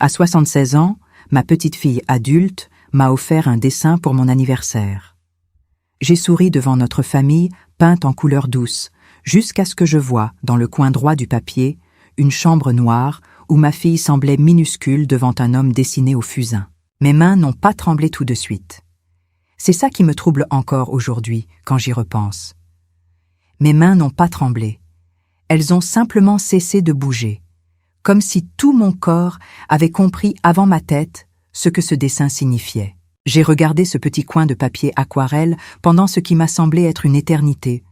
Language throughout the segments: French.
À 76 ans, ma petite-fille adulte m'a offert un dessin pour mon anniversaire. J'ai souri devant notre famille, peinte en couleurs douces, jusqu'à ce que je vois, dans le coin droit du papier, une chambre noire où ma fille semblait minuscule devant un homme dessiné au fusain. Mes mains n'ont pas tremblé tout de suite. C'est ça qui me trouble encore aujourd'hui, quand j'y repense. Mes mains n'ont pas tremblé. Elles ont simplement cessé de bouger, comme si tout mon corps avait compris avant ma tête ce que ce dessin signifiait. J'ai regardé ce petit coin de papier aquarelle pendant ce qui m'a semblé être une éternité.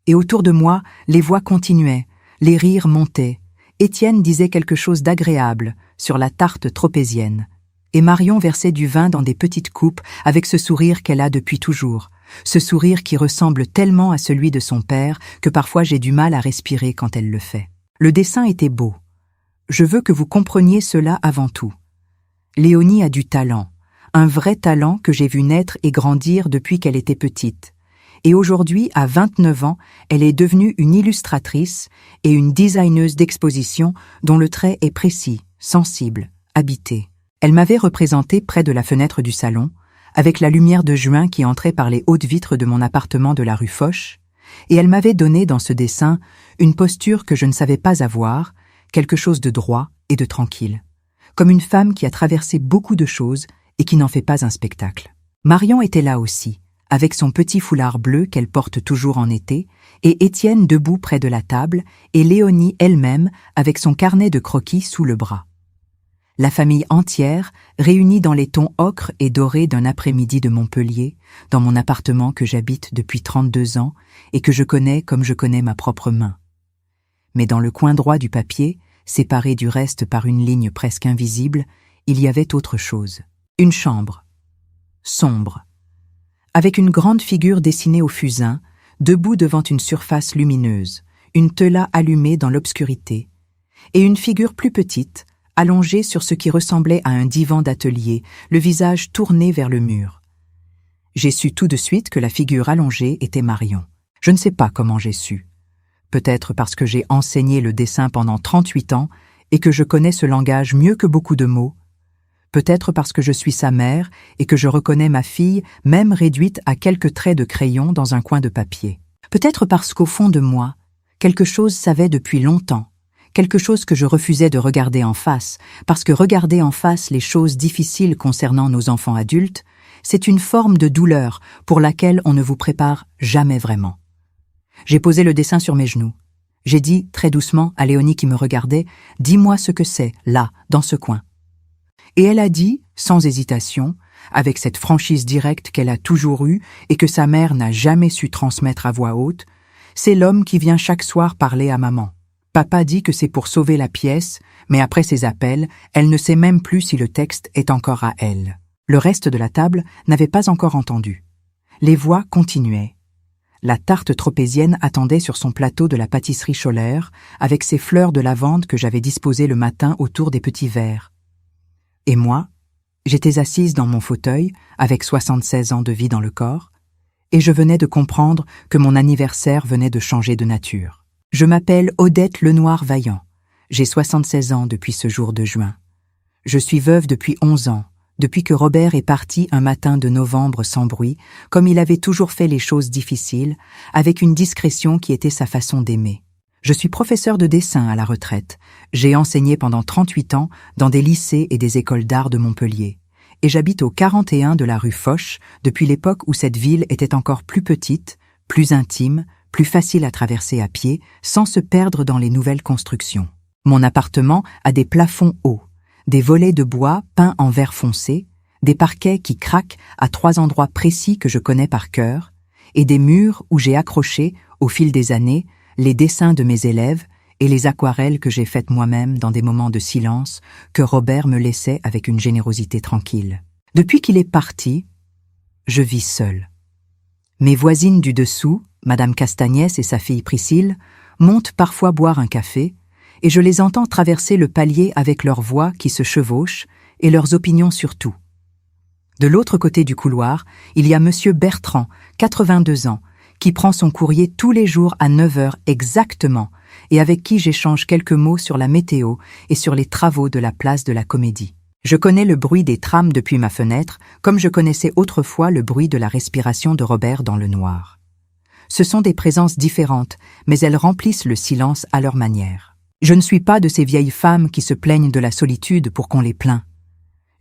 Et autour de moi, les voix continuaient, les rires montaient. Étienne disait quelque chose d'agréable sur la tarte tropézienne. Et Marion versait du vin dans des petites coupes avec ce sourire qu'elle a depuis toujours. Ce sourire qui ressemble tellement à celui de son père que parfois j'ai du mal à respirer quand elle le fait. Le dessin était beau. Je veux que vous compreniez cela avant tout. Léonie a du talent, un vrai talent que j'ai vu naître et grandir depuis qu'elle était petite. Et aujourd'hui, à 29 ans, elle est devenue une illustratrice et une designeuse d'exposition dont le trait est précis, sensible, habité. Elle m'avait représenté près de la fenêtre du salon, avec la lumière de juin qui entrait par les hautes vitres de mon appartement de la rue Foch, et elle m'avait donné dans ce dessin une posture que je ne savais pas avoir, quelque chose de droit et de tranquille, comme une femme qui a traversé beaucoup de choses et qui n'en fait pas un spectacle. Marion était là aussi, avec son petit foulard bleu qu'elle porte toujours en été, et Étienne debout près de la table, et Léonie elle-même avec son carnet de croquis sous le bras. La famille entière, réunie dans les tons ocre et dorés d'un après-midi de Montpellier, dans mon appartement que j'habite depuis 32 ans et que je connais comme je connais ma propre main. Mais dans le coin droit du papier, séparé du reste par une ligne presque invisible, il y avait autre chose. Une chambre, sombre, avec une grande figure dessinée au fusain, debout devant une surface lumineuse, une teula allumée dans l'obscurité, et une figure plus petite, allongée sur ce qui ressemblait à un divan d'atelier, le visage tourné vers le mur. J'ai su tout de suite que la figure allongée était Marion. Je ne sais pas comment j'ai su. Peut-être parce que j'ai enseigné le dessin pendant 38 ans et que je connais ce langage mieux que beaucoup de mots. Peut-être parce que je suis sa mère et que je reconnais ma fille, même réduite à quelques traits de crayon dans un coin de papier. Peut-être parce qu'au fond de moi, quelque chose savait depuis longtemps, quelque chose que je refusais de regarder en face, parce que regarder en face les choses difficiles concernant nos enfants adultes, c'est une forme de douleur pour laquelle on ne vous prépare jamais vraiment. J'ai posé le dessin sur mes genoux. J'ai dit, très doucement, à Léonie qui me regardait, « Dis-moi ce que c'est, là, dans ce coin. » Et elle a dit, sans hésitation, avec cette franchise directe qu'elle a toujours eue et que sa mère n'a jamais su transmettre à voix haute, « C'est l'homme qui vient chaque soir parler à maman. Papa dit que c'est pour sauver la pièce, mais après ses appels, elle ne sait même plus si le texte est encore à elle. » Le reste de la table n'avait pas encore entendu. Les voix continuaient. La tarte tropézienne attendait sur son plateau de la pâtisserie Scholler, avec ses fleurs de lavande que j'avais disposées le matin autour des petits verres. Et moi, j'étais assise dans mon fauteuil, avec 76 ans de vie dans le corps, et je venais de comprendre que mon anniversaire venait de changer de nature. Je m'appelle Odette Lenoir-Vaillant. J'ai 76 ans depuis ce jour de juin. Je suis veuve depuis 11 ans, depuis que Robert est parti un matin de novembre sans bruit, comme il avait toujours fait les choses difficiles, avec une discrétion qui était sa façon d'aimer. Je suis professeur de dessin à la retraite. J'ai enseigné pendant 38 ans dans des lycées et des écoles d'art de Montpellier. Et j'habite au 41 de la rue Foch depuis l'époque où cette ville était encore plus petite, plus intime, plus facile à traverser à pied, sans se perdre dans les nouvelles constructions. Mon appartement a des plafonds hauts, des volets de bois peints en vert foncé, des parquets qui craquent à 3 endroits précis que je connais par cœur, et des murs où j'ai accroché, au fil des années, les dessins de mes élèves et les aquarelles que j'ai faites moi-même dans des moments de silence que Robert me laissait avec une générosité tranquille. Depuis qu'il est parti, je vis seule. Mes voisines du dessous, Madame Castagnès et sa fille Priscille, montent parfois boire un café, et je les entends traverser le palier avec leurs voix qui se chevauchent et leurs opinions sur tout. De l'autre côté du couloir, il y a Monsieur Bertrand, 82 ans, qui prend son courrier tous les jours à 9 heures exactement, et avec qui j'échange quelques mots sur la météo et sur les travaux de la place de la Comédie. Je connais le bruit des trams depuis ma fenêtre, comme je connaissais autrefois le bruit de la respiration de Robert dans le noir. Ce sont des présences différentes, mais elles remplissent le silence à leur manière. Je ne suis pas de ces vieilles femmes qui se plaignent de la solitude pour qu'on les plaint.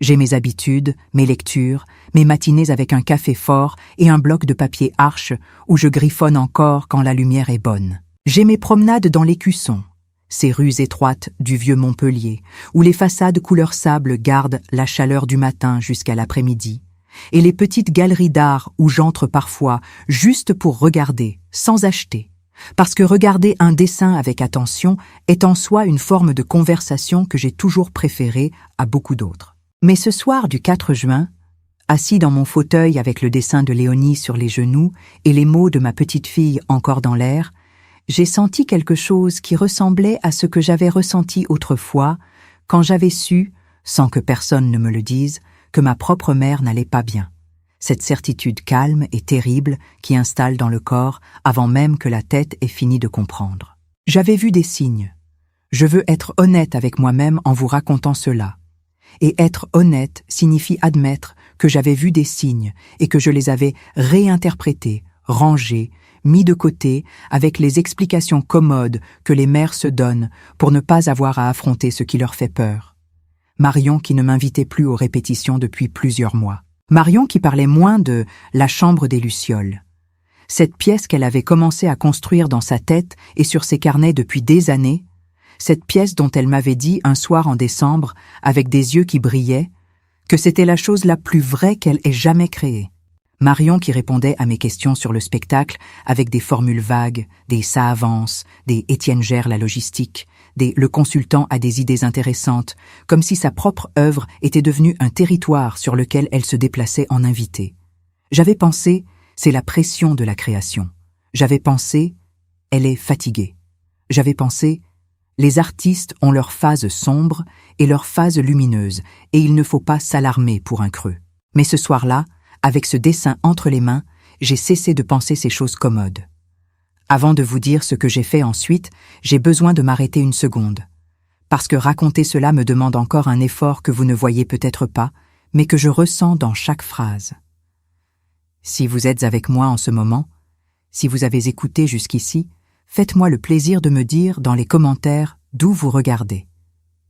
J'ai mes habitudes, mes lectures, mes matinées avec un café fort et un bloc de papier Arche où je griffonne encore quand la lumière est bonne. J'ai mes promenades dans l'Écusson, ces rues étroites du vieux Montpellier, où les façades couleur sable gardent la chaleur du matin jusqu'à l'après-midi, et les petites galeries d'art où j'entre parfois juste pour regarder, sans acheter, parce que regarder un dessin avec attention est en soi une forme de conversation que j'ai toujours préférée à beaucoup d'autres. Mais ce soir du 4 juin, assis dans mon fauteuil avec le dessin de Léonie sur les genoux et les mots de ma petite fille encore dans l'air, j'ai senti quelque chose qui ressemblait à ce que j'avais ressenti autrefois quand j'avais su, sans que personne ne me le dise, que ma propre mère n'allait pas bien. Cette certitude calme et terrible qui installe dans le corps avant même que la tête ait fini de comprendre. J'avais vu des signes. Je veux être honnête avec moi-même en vous racontant cela. Et être honnête signifie admettre que j'avais vu des signes et que je les avais réinterprétés, rangés, mis de côté avec les explications commodes que les mères se donnent pour ne pas avoir à affronter ce qui leur fait peur. Marion qui ne m'invitait plus aux répétitions depuis plusieurs mois. Marion qui parlait moins de « la chambre des Lucioles ». Cette pièce qu'elle avait commencé à construire dans sa tête et sur ses carnets depuis des années, cette pièce dont elle m'avait dit un soir en décembre, avec des yeux qui brillaient, que c'était la chose la plus vraie qu'elle ait jamais créée. Marion qui répondait à mes questions sur le spectacle avec des formules vagues, des « ça avance », des « Étienne gère la logistique », des « le consultant a des idées intéressantes », comme si sa propre œuvre était devenue un territoire sur lequel elle se déplaçait en invitée. J'avais pensé, c'est la pression de la création. J'avais pensé, elle est fatiguée. J'avais pensé, les artistes ont leur phase sombre et leur phase lumineuse, et il ne faut pas s'alarmer pour un creux. Mais ce soir-là, avec ce dessin entre les mains, j'ai cessé de penser ces choses commodes. Avant de vous dire ce que j'ai fait ensuite, j'ai besoin de m'arrêter une seconde. Parce que raconter cela me demande encore un effort que vous ne voyez peut-être pas, mais que je ressens dans chaque phrase. Si vous êtes avec moi en ce moment, si vous avez écouté jusqu'ici, faites-moi le plaisir de me dire dans les commentaires d'où vous regardez.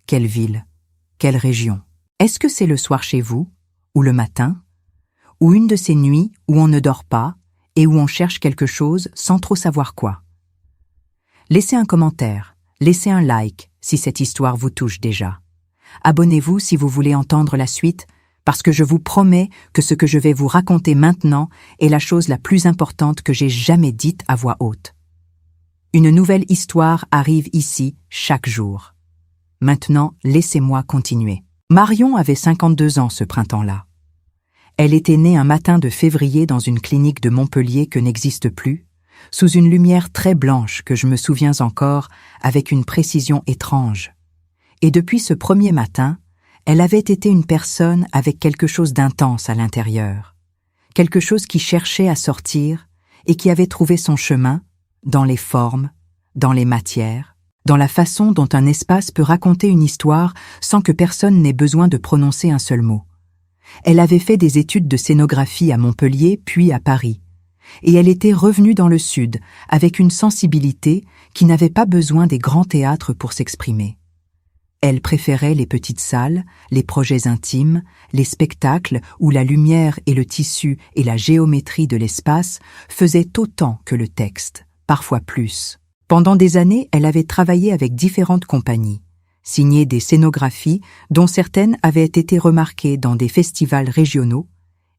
Quelle ville? Quelle région? Est-ce que c'est le soir chez vous? Ou le matin? Ou une de ces nuits où on ne dort pas et où on cherche quelque chose sans trop savoir quoi? Laissez un commentaire, laissez un like si cette histoire vous touche déjà. Abonnez-vous si vous voulez entendre la suite, parce que je vous promets que ce que je vais vous raconter maintenant est la chose la plus importante que j'ai jamais dite à voix haute. Une nouvelle histoire arrive ici chaque jour. Maintenant, laissez-moi continuer. Marion avait 52 ans ce printemps-là. Elle était née un matin de février dans une clinique de Montpellier que n'existe plus, sous une lumière très blanche que je me souviens encore avec une précision étrange. Et depuis ce premier matin, elle avait été une personne avec quelque chose d'intense à l'intérieur, quelque chose qui cherchait à sortir et qui avait trouvé son chemin dans les formes, dans les matières, dans la façon dont un espace peut raconter une histoire sans que personne n'ait besoin de prononcer un seul mot. Elle avait fait des études de scénographie à Montpellier puis à Paris, et elle était revenue dans le Sud avec une sensibilité qui n'avait pas besoin des grands théâtres pour s'exprimer. Elle préférait les petites salles, les projets intimes, les spectacles où la lumière et le tissu et la géométrie de l'espace faisaient autant que le texte, parfois plus. Pendant des années, elle avait travaillé avec différentes compagnies, signé des scénographies dont certaines avaient été remarquées dans des festivals régionaux,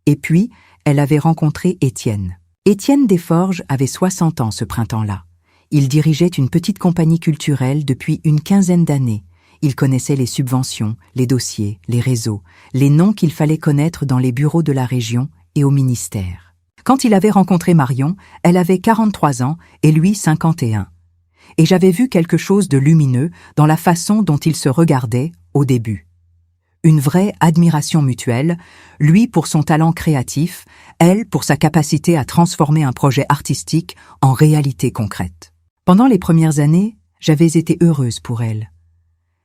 et puis elle avait rencontré Étienne. Étienne Desforges avait 60 ans ce printemps-là. Il dirigeait une petite compagnie culturelle depuis une quinzaine d'années. Il connaissait les subventions, les dossiers, les réseaux, les noms qu'il fallait connaître dans les bureaux de la région et au ministère. Quand il avait rencontré Marion, elle avait 43 ans et lui 51. Et j'avais vu quelque chose de lumineux dans la façon dont ils se regardaient au début. Une vraie admiration mutuelle, lui pour son talent créatif, elle pour sa capacité à transformer un projet artistique en réalité concrète. Pendant les premières années, J'avais été heureuse pour elle.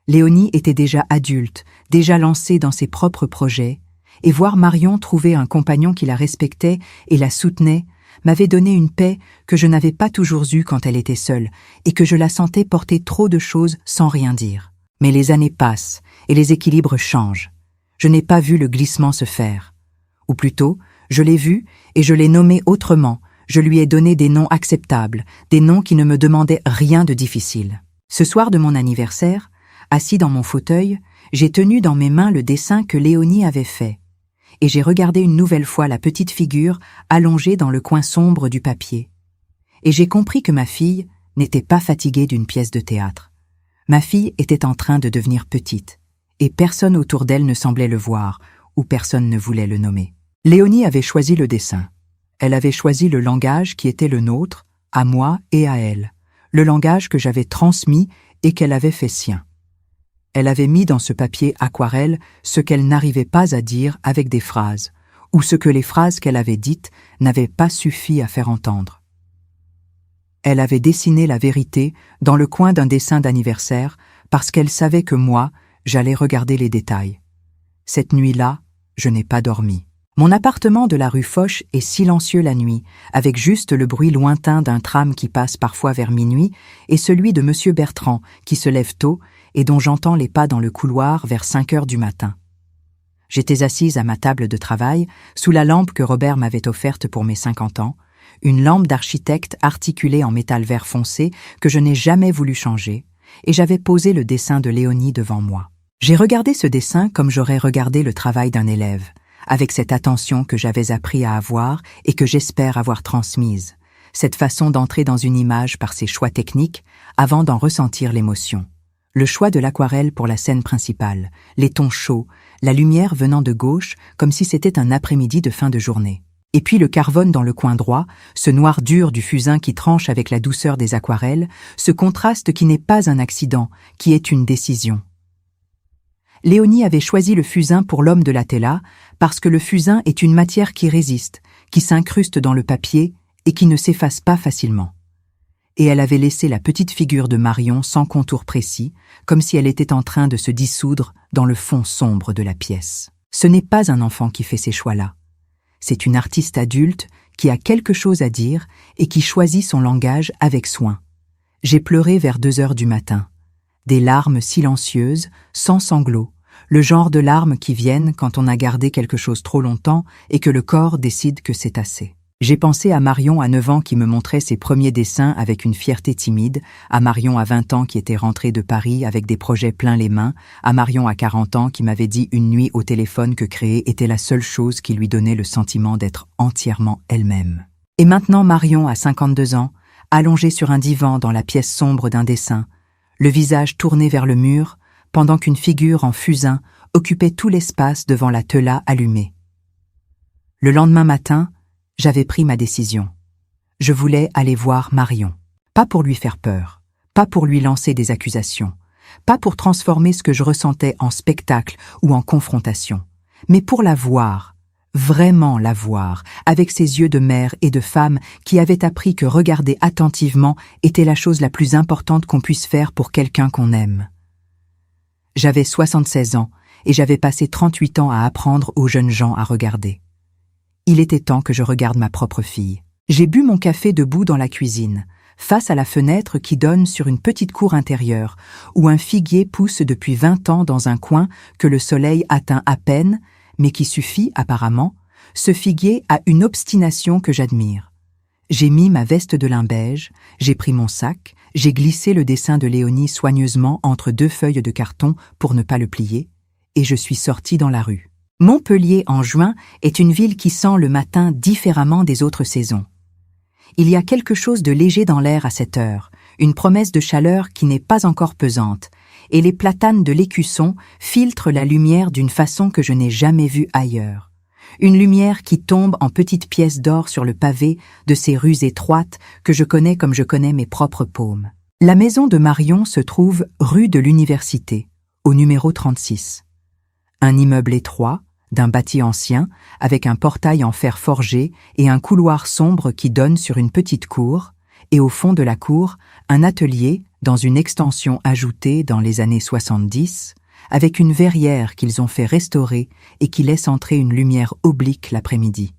Léonie était déjà adulte, déjà lancée dans ses propres projets, et voir Marion trouver un compagnon qui la respectait et la soutenait m'avait donné une paix que je n'avais pas toujours eue quand elle était seule, et que je la sentais porter trop de choses sans rien dire. Mais les années passent, et les équilibres changent. Je n'ai pas vu le glissement se faire. Ou plutôt, je l'ai vu et je l'ai nommé autrement. Je lui ai donné des noms acceptables, des noms qui ne me demandaient rien de difficile. Ce soir de mon anniversaire, assis dans mon fauteuil, j'ai tenu dans mes mains le dessin que Léonie avait fait. Et j'ai regardé une nouvelle fois la petite figure allongée dans le coin sombre du papier. Et j'ai compris que ma fille n'était pas fatiguée d'une pièce de théâtre. Ma fille était en train de devenir petite, et personne autour d'elle ne semblait le voir, ou personne ne voulait le nommer. Léonie avait choisi le dessin. Elle avait choisi le langage qui était le nôtre, à moi et à elle, le langage que j'avais transmis et qu'elle avait fait sien. Elle avait mis dans ce papier aquarelle ce qu'elle n'arrivait pas à dire avec des phrases, ou ce que les phrases qu'elle avait dites n'avaient pas suffi à faire entendre. Elle avait dessiné la vérité dans le coin d'un dessin d'anniversaire parce qu'elle savait que moi, j'allais regarder les détails. Cette nuit-là, je n'ai pas dormi. Mon appartement de la rue Foch est silencieux la nuit, avec juste le bruit lointain d'un tram qui passe parfois vers minuit et celui de Monsieur Bertrand qui se lève tôt et dont j'entends les pas dans le couloir vers 5 heures du matin. J'étais assise à ma table de travail, sous la lampe que Robert m'avait offerte pour mes 50 ans, une lampe d'architecte articulée en métal vert foncé que je n'ai jamais voulu changer, et j'avais posé le dessin de Léonie devant moi. J'ai regardé ce dessin comme j'aurais regardé le travail d'un élève, avec cette attention que j'avais appris à avoir et que j'espère avoir transmise, cette façon d'entrer dans une image par ses choix techniques avant d'en ressentir l'émotion. Le choix de l'aquarelle pour la scène principale, les tons chauds, la lumière venant de gauche comme si c'était un après-midi de fin de journée. Et puis le carbone dans le coin droit, ce noir dur du fusain qui tranche avec la douceur des aquarelles, ce contraste qui n'est pas un accident, qui est une décision. Léonie avait choisi le fusain pour l'homme de la Tella parce que le fusain est une matière qui résiste, qui s'incruste dans le papier et qui ne s'efface pas facilement. Et elle avait laissé la petite figure de Marion sans contour précis, comme si elle était en train de se dissoudre dans le fond sombre de la pièce. Ce n'est pas un enfant qui fait ces choix-là. C'est une artiste adulte qui a quelque chose à dire et qui choisit son langage avec soin. J'ai pleuré vers 2 heures du matin. Des larmes silencieuses, sans sanglots, le genre de larmes qui viennent quand on a gardé quelque chose trop longtemps et que le corps décide que c'est assez. J'ai pensé à Marion à 9 ans qui me montrait ses premiers dessins avec une fierté timide, à Marion à 20 ans qui était rentrée de Paris avec des projets plein les mains, à Marion à 40 ans qui m'avait dit une nuit au téléphone que créer était la seule chose qui lui donnait le sentiment d'être entièrement elle-même. Et maintenant Marion à 52 ans, allongée sur un divan dans la pièce sombre d'un dessin, le visage tourné vers le mur, pendant qu'une figure en fusain occupait tout l'espace devant la Tella allumée. Le lendemain matin, j'avais pris ma décision. Je voulais aller voir Marion. Pas pour lui faire peur, pas pour lui lancer des accusations, pas pour transformer ce que je ressentais en spectacle ou en confrontation, mais pour la voir, vraiment la voir, avec ses yeux de mère et de femme qui avaient appris que regarder attentivement était la chose la plus importante qu'on puisse faire pour quelqu'un qu'on aime. J'avais 76 ans et j'avais passé 38 ans à apprendre aux jeunes gens à regarder. Il était temps que je regarde ma propre fille. J'ai bu mon café debout dans la cuisine, face à la fenêtre qui donne sur une petite cour intérieure, où un figuier pousse depuis 20 ans dans un coin que le soleil atteint à peine, mais qui suffit, apparemment. Ce figuier a une obstination que j'admire. J'ai mis ma veste de lin beige, j'ai pris mon sac, j'ai glissé le dessin de Léonie soigneusement entre 2 feuilles de carton pour ne pas le plier, et je suis sortie dans la rue. Montpellier en juin est une ville qui sent le matin différemment des autres saisons. Il y a quelque chose de léger dans l'air à cette heure, une promesse de chaleur qui n'est pas encore pesante, et les platanes de l'Écusson filtrent la lumière d'une façon que je n'ai jamais vue ailleurs. Une lumière qui tombe en petites pièces d'or sur le pavé de ces rues étroites que je connais comme je connais mes propres paumes. La maison de Marion se trouve rue de l'Université, au numéro 36. Un immeuble étroit, d'un bâti ancien, avec un portail en fer forgé et un couloir sombre qui donne sur une petite cour, et au fond de la cour, un atelier dans une extension ajoutée dans les années 70, avec une verrière qu'ils ont fait restaurer et qui laisse entrer une lumière oblique l'après-midi.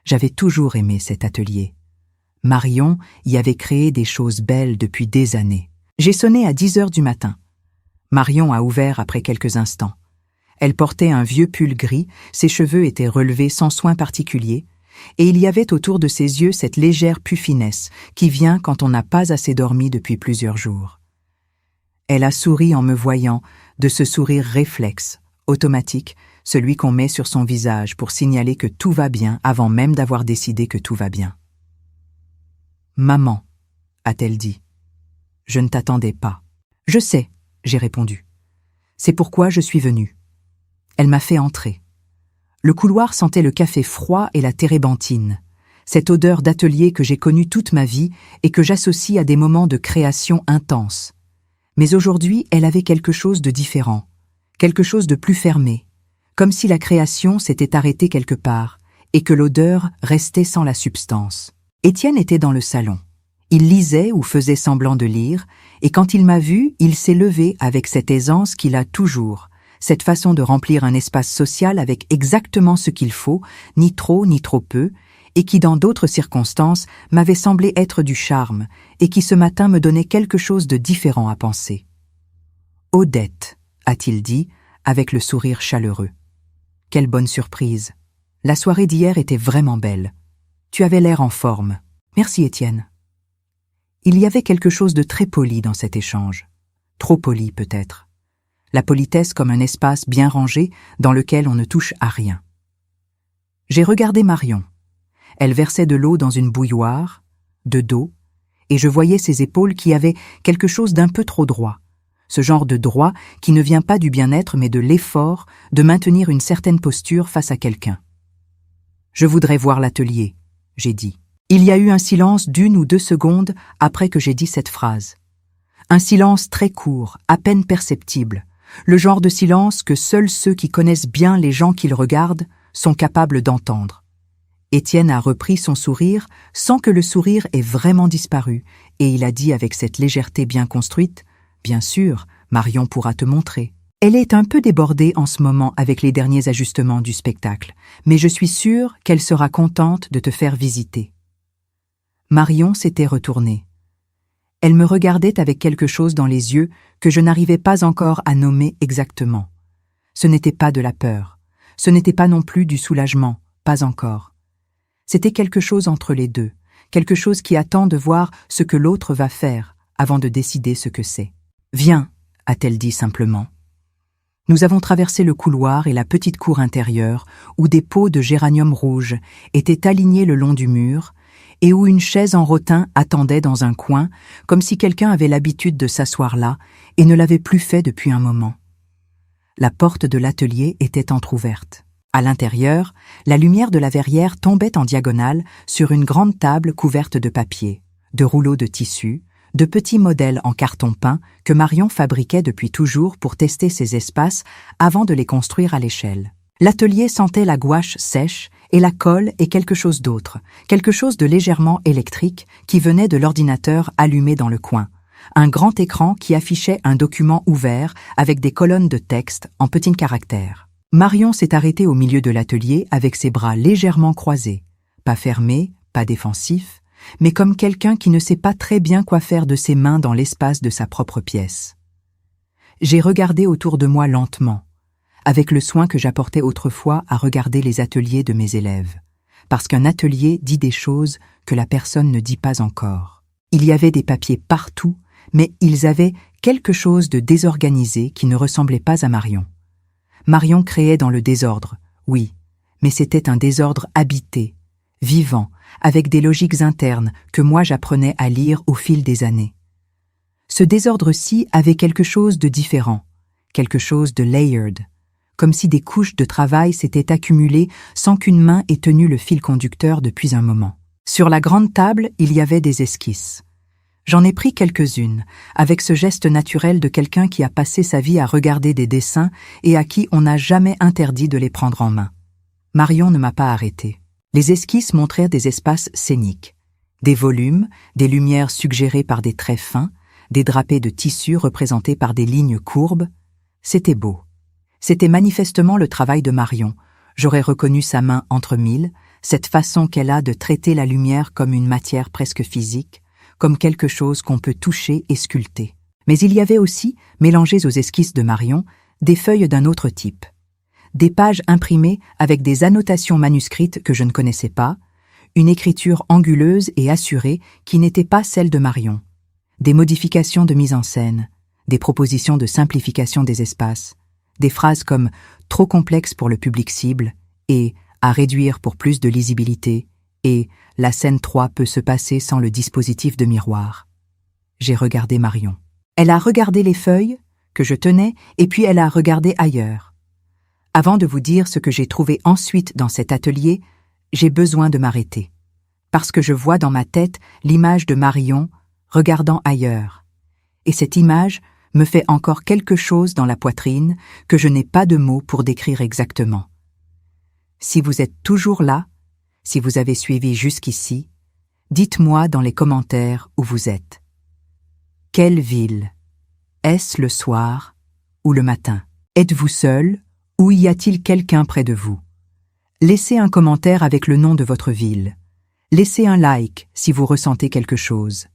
J'avais toujours aimé cet atelier. Marion y avait créé des choses belles depuis des années. J'ai sonné à 10 heures du matin. Marion a ouvert après quelques instants. Elle portait un vieux pull gris, ses cheveux étaient relevés sans soin particulier, et il y avait autour de ses yeux cette légère puffiness qui vient quand on n'a pas assez dormi depuis plusieurs jours. Elle a souri en me voyant, de ce sourire réflexe, automatique, celui qu'on met sur son visage pour signaler que tout va bien avant même d'avoir décidé que tout va bien. « Maman », a-t-elle dit. « Je ne t'attendais pas. »« Je sais », j'ai répondu. « C'est pourquoi je suis venue. » Elle m'a fait entrer. Le couloir sentait le café froid et la térébenthine, cette odeur d'atelier que j'ai connue toute ma vie et que j'associe à des moments de création intense. Mais aujourd'hui, elle avait quelque chose de différent, quelque chose de plus fermé, comme si la création s'était arrêtée quelque part et que l'odeur restait sans la substance. Étienne était dans le salon. Il lisait ou faisait semblant de lire, et quand il m'a vu, il s'est levé avec cette aisance qu'il a toujours, cette façon de remplir un espace social avec exactement ce qu'il faut, ni trop ni trop peu, et qui dans d'autres circonstances m'avait semblé être du charme, et qui ce matin me donnait quelque chose de différent à penser. « Odette », a-t-il dit, avec le sourire chaleureux. « Quelle bonne surprise. La soirée d'hier était vraiment belle. Tu avais l'air en forme. Merci, Étienne. » Il y avait quelque chose de très poli dans cet échange. Trop poli, peut-être. La politesse comme un espace bien rangé dans lequel on ne touche à rien. J'ai regardé Marion. Elle versait de l'eau dans une bouilloire, de dos, et je voyais ses épaules qui avaient quelque chose d'un peu trop droit. Ce genre de droit qui ne vient pas du bien-être mais de l'effort de maintenir une certaine posture face à quelqu'un. « Je voudrais voir l'atelier », j'ai dit. Il y a eu un silence d'1 ou 2 secondes après que j'ai dit cette phrase. Un silence très court, à peine perceptible, le genre de silence que seuls ceux qui connaissent bien les gens qu'ils regardent sont capables d'entendre. Étienne a repris son sourire sans que le sourire ait vraiment disparu, et il a dit avec cette légèreté bien construite « Bien sûr, Marion pourra te montrer. Elle est un peu débordée en ce moment avec les derniers ajustements du spectacle, mais je suis sûre qu'elle sera contente de te faire visiter. » Marion s'était retournée. Elle me regardait avec quelque chose dans les yeux que je n'arrivais pas encore à nommer exactement. Ce n'était pas de la peur, ce n'était pas non plus du soulagement, pas encore. C'était quelque chose entre les deux, quelque chose qui attend de voir ce que l'autre va faire avant de décider ce que c'est. « Viens », a-t-elle dit simplement. Nous avons traversé le couloir et la petite cour intérieure où des pots de géranium rouge étaient alignés le long du mur et où une chaise en rotin attendait dans un coin, comme si quelqu'un avait l'habitude de s'asseoir là et ne l'avait plus fait depuis un moment. La porte de l'atelier était entr'ouverte. À l'intérieur, la lumière de la verrière tombait en diagonale sur une grande table couverte de papier, de rouleaux de tissu, de petits modèles en carton peint que Marion fabriquait depuis toujours pour tester ses espaces avant de les construire à l'échelle. L'atelier sentait la gouache sèche et la colle et quelque chose d'autre, quelque chose de légèrement électrique qui venait de l'ordinateur allumé dans le coin, un grand écran qui affichait un document ouvert avec des colonnes de texte en petits caractères. Marion s'est arrêtée au milieu de l'atelier avec ses bras légèrement croisés, pas fermés, pas défensifs, mais comme quelqu'un qui ne sait pas très bien quoi faire de ses mains dans l'espace de sa propre pièce. J'ai regardé autour de moi lentement, avec le soin que j'apportais autrefois à regarder les ateliers de mes élèves, parce qu'un atelier dit des choses que la personne ne dit pas encore. Il y avait des papiers partout, mais ils avaient quelque chose de désorganisé qui ne ressemblait pas à Marion. Marion créait dans le désordre, oui, mais c'était un désordre habité, vivant, avec des logiques internes que moi j'apprenais à lire au fil des années. Ce désordre-ci avait quelque chose de différent, quelque chose de layered, comme si des couches de travail s'étaient accumulées sans qu'une main ait tenu le fil conducteur depuis un moment. Sur la grande table, il y avait des esquisses. J'en ai pris quelques-unes, avec ce geste naturel de quelqu'un qui a passé sa vie à regarder des dessins et à qui on n'a jamais interdit de les prendre en main. Marion ne m'a pas arrêtée. Les esquisses montrèrent des espaces scéniques, des volumes, des lumières suggérées par des traits fins, des drapés de tissu représentés par des lignes courbes. C'était beau. C'était manifestement le travail de Marion. J'aurais reconnu sa main entre mille, cette façon qu'elle a de traiter la lumière comme une matière presque physique, comme quelque chose qu'on peut toucher et sculpter. Mais il y avait aussi, mélangées aux esquisses de Marion, des feuilles d'un autre type. Des pages imprimées avec des annotations manuscrites que je ne connaissais pas, une écriture anguleuse et assurée qui n'était pas celle de Marion, des modifications de mise en scène, des propositions de simplification des espaces, des phrases comme « trop complexe pour le public cible » et « à réduire pour plus de lisibilité » et « la scène 3 peut se passer sans le dispositif de miroir ». J'ai regardé Marion. Elle a regardé les feuilles que je tenais et puis elle a regardé ailleurs. Avant de vous dire ce que j'ai trouvé ensuite dans cet atelier, j'ai besoin de m'arrêter. Parce que je vois dans ma tête l'image de Marion regardant ailleurs. Et cette image me fait encore quelque chose dans la poitrine que je n'ai pas de mots pour décrire exactement. Si vous êtes toujours là, si vous avez suivi jusqu'ici, dites-moi dans les commentaires où vous êtes. Quelle ville? Est-ce le soir ou le matin? Êtes-vous seul ou y a-t-il quelqu'un près de vous? Laissez un commentaire avec le nom de votre ville. Laissez un like si vous ressentez quelque chose.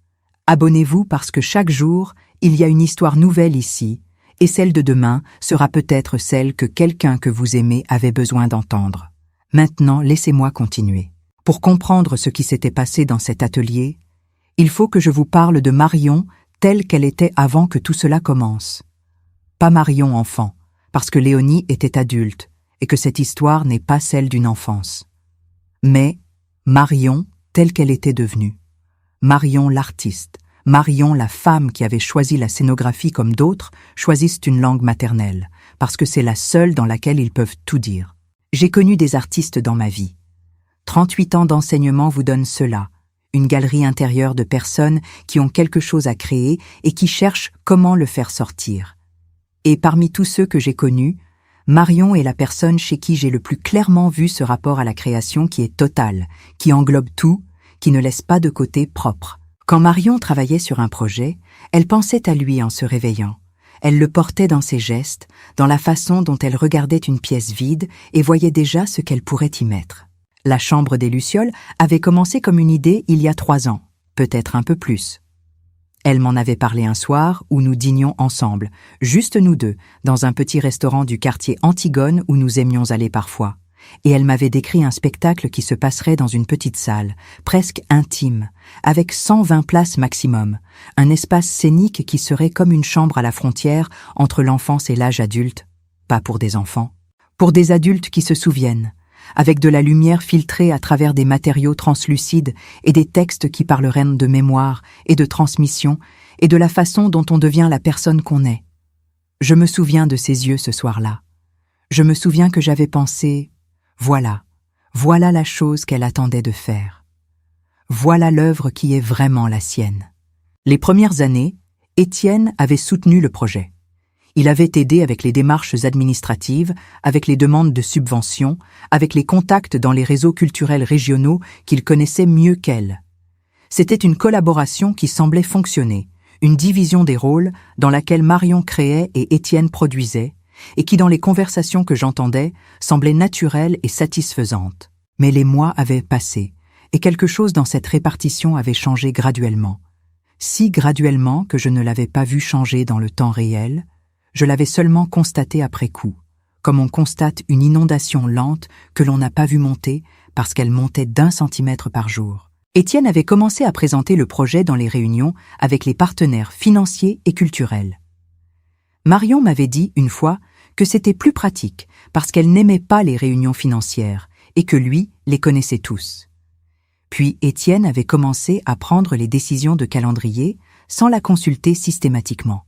Abonnez-vous parce que chaque jour, il y a une histoire nouvelle ici, et celle de demain sera peut-être celle que quelqu'un que vous aimez avait besoin d'entendre. Maintenant, laissez-moi continuer. Pour comprendre ce qui s'était passé dans cet atelier, il faut que je vous parle de Marion telle qu'elle était avant que tout cela commence. Pas Marion enfant, parce que Léonie était adulte, et que cette histoire n'est pas celle d'une enfance. Mais Marion telle qu'elle était devenue. Marion l'artiste, Marion la femme qui avait choisi la scénographie comme d'autres choisissent une langue maternelle, parce que c'est la seule dans laquelle ils peuvent tout dire. J'ai connu des artistes dans ma vie. 38 ans d'enseignement vous donnent cela, une galerie intérieure de personnes qui ont quelque chose à créer et qui cherchent comment le faire sortir. Et parmi tous ceux que j'ai connus, Marion est la personne chez qui j'ai le plus clairement vu ce rapport à la création qui est total, qui englobe tout, qui ne laisse pas de côté propre. Quand Marion travaillait sur un projet, elle pensait à lui en se réveillant. Elle le portait dans ses gestes, dans la façon dont elle regardait une pièce vide et voyait déjà ce qu'elle pourrait y mettre. La chambre des Lucioles avait commencé comme une idée il y a 3 ans, peut-être un peu plus. Elle m'en avait parlé un soir où nous dînions ensemble, juste nous deux, dans un petit restaurant du quartier Antigone où nous aimions aller parfois. Et elle m'avait décrit un spectacle qui se passerait dans une petite salle, presque intime, avec 120 places maximum, un espace scénique qui serait comme une chambre à la frontière entre l'enfance et l'âge adulte, pas pour des enfants, pour des adultes qui se souviennent, avec de la lumière filtrée à travers des matériaux translucides et des textes qui parleraient de mémoire et de transmission et de la façon dont on devient la personne qu'on est. Je me souviens de ses yeux ce soir-là. Je me souviens que j'avais pensé « Voilà la chose qu'elle attendait de faire. Voilà l'œuvre qui est vraiment la sienne. » Les premières années, Étienne avait soutenu le projet. Il avait aidé avec les démarches administratives, avec les demandes de subventions, avec les contacts dans les réseaux culturels régionaux qu'il connaissait mieux qu'elle. C'était une collaboration qui semblait fonctionner, une division des rôles dans laquelle Marion créait et Étienne produisait, et qui dans les conversations que j'entendais semblait naturelle et satisfaisante. Mais les mois avaient passé, et quelque chose dans cette répartition avait changé graduellement. Si graduellement que je ne l'avais pas vu changer dans le temps réel, je l'avais seulement constaté après coup, comme on constate une inondation lente que l'on n'a pas vu monter parce qu'elle montait d'1 centimètre par jour. Étienne avait commencé à présenter le projet dans les réunions avec les partenaires financiers et culturels. Marion m'avait dit une fois que c'était plus pratique parce qu'elle n'aimait pas les réunions financières et que lui les connaissait tous. Puis Étienne avait commencé à prendre les décisions de calendrier sans la consulter systématiquement.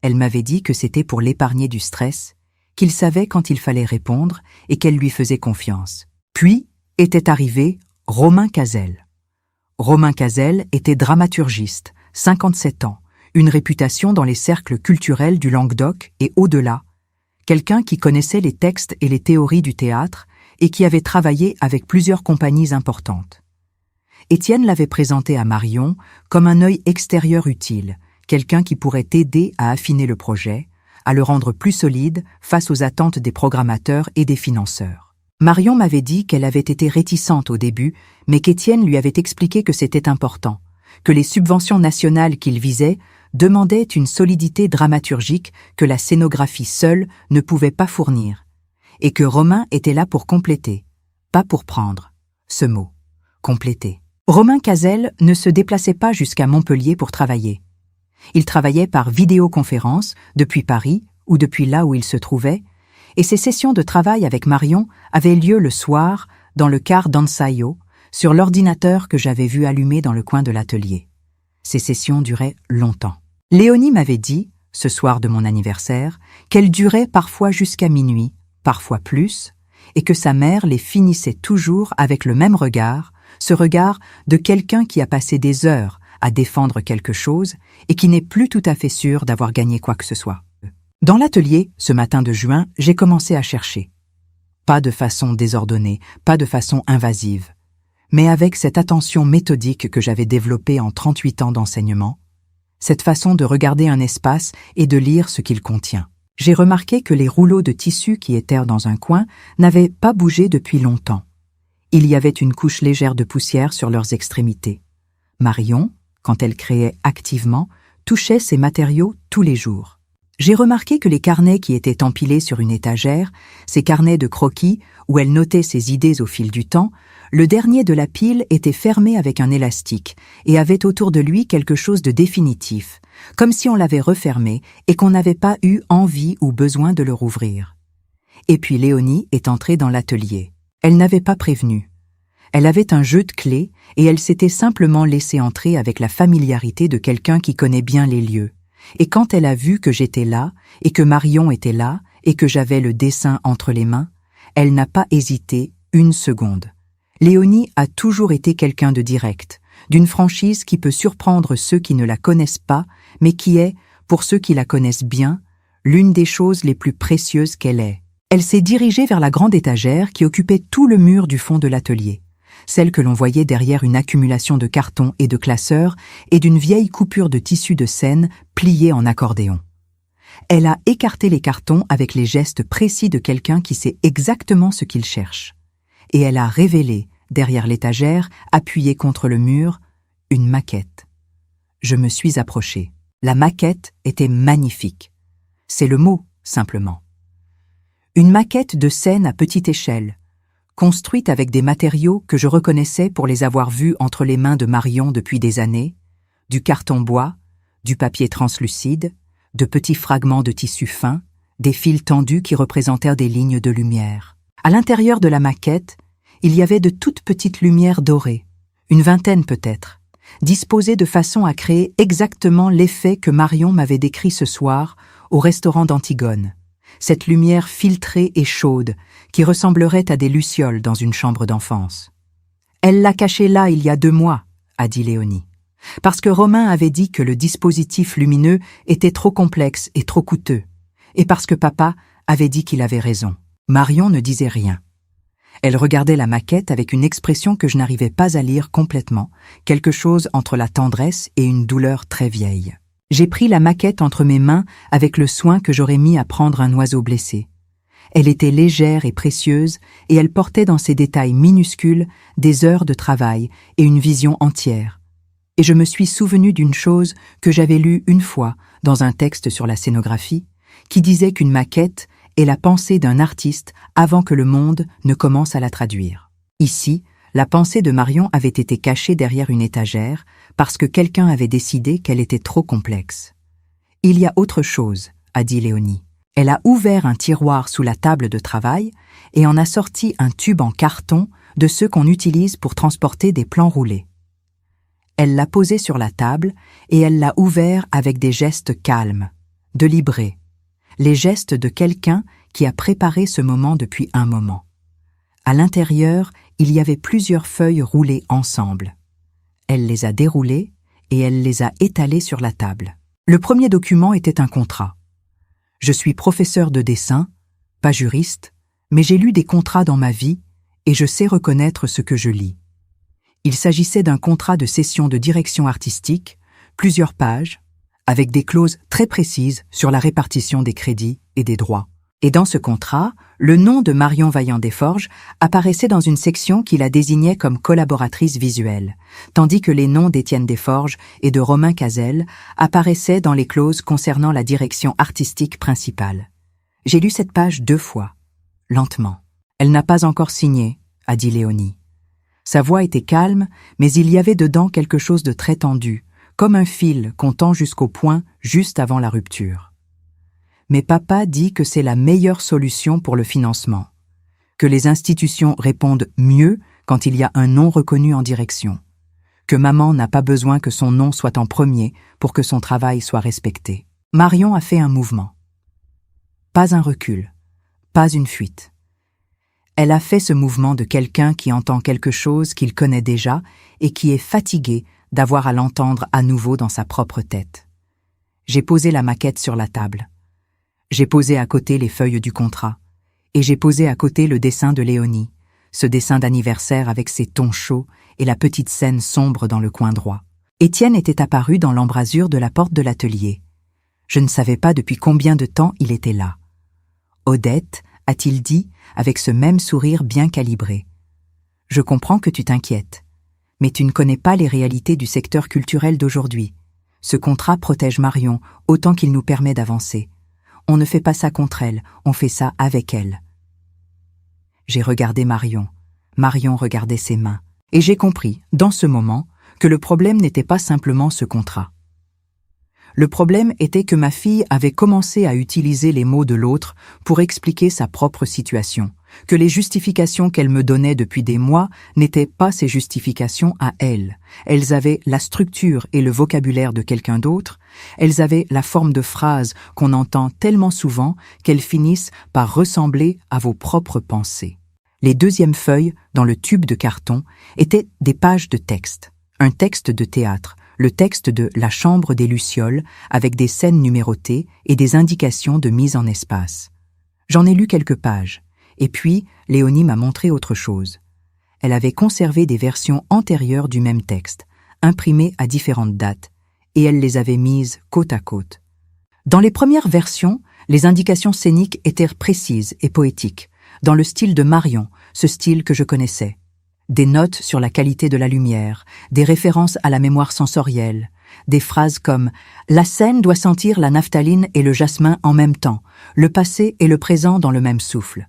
Elle m'avait dit que c'était pour l'épargner du stress, qu'il savait quand il fallait répondre et qu'elle lui faisait confiance. Puis était arrivé Romain Cazel. Romain Cazel était dramaturgiste, 57 ans, une réputation dans les cercles culturels du Languedoc et au-delà, quelqu'un qui connaissait les textes et les théories du théâtre et qui avait travaillé avec plusieurs compagnies importantes. Étienne l'avait présenté à Marion comme un œil extérieur utile, quelqu'un qui pourrait t'aider à affiner le projet, à le rendre plus solide face aux attentes des programmateurs et des financeurs. Marion m'avait dit qu'elle avait été réticente au début, mais qu'Étienne lui avait expliqué que c'était important, que les subventions nationales qu'il visait demandaient une solidité dramaturgique que la scénographie seule ne pouvait pas fournir, et que Romain était là pour compléter, pas pour prendre. Ce mot, compléter. Romain Cazel ne se déplaçait pas jusqu'à Montpellier pour travailler. Il travaillait par vidéoconférence depuis Paris ou depuis là où il se trouvait, et ses sessions de travail avec Marion avaient lieu le soir dans le car d'ensayo, sur l'ordinateur que j'avais vu allumé dans le coin de l'atelier. Ces sessions duraient longtemps. Léonie m'avait dit, ce soir de mon anniversaire, qu'elles duraient parfois jusqu'à minuit, parfois plus, et que sa mère les finissait toujours avec le même regard, ce regard de quelqu'un qui a passé des heures à défendre quelque chose et qui n'est plus tout à fait sûr d'avoir gagné quoi que ce soit. Dans l'atelier, ce matin de juin, j'ai commencé à chercher. Pas de façon désordonnée, pas de façon invasive, mais avec cette attention méthodique que j'avais développée en 38 ans d'enseignement, cette façon de regarder un espace et de lire ce qu'il contient. J'ai remarqué que les rouleaux de tissu qui étaient dans un coin n'avaient pas bougé depuis longtemps. Il y avait une couche légère de poussière sur leurs extrémités. Marion, quand elle créait activement, touchait ces matériaux tous les jours. J'ai remarqué que les carnets qui étaient empilés sur une étagère, ces carnets de croquis où elle notait ses idées au fil du temps, le dernier de la pile était fermé avec un élastique et avait autour de lui quelque chose de définitif, comme si on l'avait refermé et qu'on n'avait pas eu envie ou besoin de le rouvrir. Et puis Léonie est entrée dans l'atelier. Elle n'avait pas prévenu. Elle avait un jeu de clés et elle s'était simplement laissée entrer avec la familiarité de quelqu'un qui connaît bien les lieux. Et quand elle a vu que j'étais là, et que Marion était là, et que j'avais le dessin entre les mains, elle n'a pas hésité une seconde. Léonie a toujours été quelqu'un de direct, d'une franchise qui peut surprendre ceux qui ne la connaissent pas, mais qui est, pour ceux qui la connaissent bien, l'une des choses les plus précieuses qu'elle ait. Elle s'est dirigée vers la grande étagère qui occupait tout le mur du fond de l'atelier, celle que l'on voyait derrière une accumulation de cartons et de classeurs et d'une vieille coupure de tissu de scène pliée en accordéon. Elle a écarté les cartons avec les gestes précis de quelqu'un qui sait exactement ce qu'il cherche. Et elle a révélé, derrière l'étagère, appuyée contre le mur, une maquette. Je me suis approché. La maquette était magnifique. C'est le mot, simplement. Une maquette de scène à petite échelle, construite avec des matériaux que je reconnaissais pour les avoir vus entre les mains de Marion depuis des années, du carton bois, du papier translucide, de petits fragments de tissu fin, des fils tendus qui représentèrent des lignes de lumière. À l'intérieur de la maquette, il y avait de toutes petites lumières dorées, une vingtaine peut-être, disposées de façon à créer exactement l'effet que Marion m'avait décrit ce soir au restaurant d'Antigone. Cette lumière filtrée et chaude qui ressemblerait à des lucioles dans une chambre d'enfance. Elle l'a cachée là il y a 2 mois, a dit Léonie, parce que Romain avait dit que le dispositif lumineux était trop complexe et trop coûteux, et parce que papa avait dit qu'il avait raison. Marion ne disait rien. Elle regardait la maquette avec une expression que je n'arrivais pas à lire complètement, quelque chose entre la tendresse et une douleur très vieille. J'ai pris la maquette entre mes mains avec le soin que j'aurais mis à prendre un oiseau blessé. Elle était légère et précieuse et elle portait dans ses détails minuscules des heures de travail et une vision entière. Et je me suis souvenu d'une chose que j'avais lue une fois dans un texte sur la scénographie qui disait qu'une maquette est la pensée d'un artiste avant que le monde ne commence à la traduire. Ici, la pensée de Marion avait été cachée derrière une étagère parce que quelqu'un avait décidé qu'elle était trop complexe. « Il y a autre chose », a dit Léonie. Elle a ouvert un tiroir sous la table de travail et en a sorti un tube en carton de ceux qu'on utilise pour transporter des plans roulés. Elle l'a posé sur la table et elle l'a ouvert avec des gestes calmes, délibérés, les gestes de quelqu'un qui a préparé ce moment depuis un moment. À l'intérieur, il y avait plusieurs feuilles roulées ensemble. Elle les a déroulées et elle les a étalées sur la table. Le premier document était un contrat. Je suis professeur de dessin, pas juriste, mais j'ai lu des contrats dans ma vie et je sais reconnaître ce que je lis. Il s'agissait d'un contrat de cession de direction artistique, plusieurs pages, avec des clauses très précises sur la répartition des crédits et des droits. Et dans ce contrat, le nom de Marion Vaillant-Desforges apparaissait dans une section qui la désignait comme collaboratrice visuelle, tandis que les noms d'Étienne Desforges et de Romain Cazel apparaissaient dans les clauses concernant la direction artistique principale. J'ai lu cette page 2 fois, lentement. « Elle n'a pas encore signé », a dit Léonie. Sa voix était calme, mais il y avait dedans quelque chose de très tendu, comme un fil qu'on tend jusqu'au point juste avant la rupture. Mais papa dit que c'est la meilleure solution pour le financement, que les institutions répondent mieux quand il y a un nom reconnu en direction, que maman n'a pas besoin que son nom soit en premier pour que son travail soit respecté. Marion a fait un mouvement. Pas un recul, pas une fuite. Elle a fait ce mouvement de quelqu'un qui entend quelque chose qu'il connaît déjà et qui est fatigué d'avoir à l'entendre à nouveau dans sa propre tête. J'ai posé la maquette sur la table. J'ai posé à côté les feuilles du contrat, et j'ai posé à côté le dessin de Léonie, ce dessin d'anniversaire avec ses tons chauds et la petite scène sombre dans le coin droit. Étienne était apparu dans l'embrasure de la porte de l'atelier. Je ne savais pas depuis combien de temps il était là. « Odette », a-t-il dit, avec ce même sourire bien calibré. « Je comprends que tu t'inquiètes, mais tu ne connais pas les réalités du secteur culturel d'aujourd'hui. Ce contrat protège Marion autant qu'il nous permet d'avancer. On ne fait pas ça contre elle, on fait ça avec elle. » J'ai regardé Marion. Marion regardait ses mains. Et j'ai compris, dans ce moment, que le problème n'était pas simplement ce contrat. Le problème était que ma fille avait commencé à utiliser les mots de l'autre pour expliquer sa propre situation, que les justifications qu'elle me donnait depuis des mois n'étaient pas ses justifications à elle. Elles avaient la structure et le vocabulaire de quelqu'un d'autre, elles avaient la forme de phrases qu'on entend tellement souvent qu'elles finissent par ressembler à vos propres pensées. Les deuxièmes feuilles, dans le tube de carton, étaient des pages de texte, un texte de théâtre, le texte de La Chambre des Lucioles, avec des scènes numérotées et des indications de mise en espace. J'en ai lu quelques pages. Et puis, Léonie m'a montré autre chose. Elle avait conservé des versions antérieures du même texte, imprimées à différentes dates, et elle les avait mises côte à côte. Dans les premières versions, les indications scéniques étaient précises et poétiques, dans le style de Marion, ce style que je connaissais. Des notes sur la qualité de la lumière, des références à la mémoire sensorielle, des phrases comme « La scène doit sentir la naphtaline et le jasmin en même temps, le passé et le présent dans le même souffle ».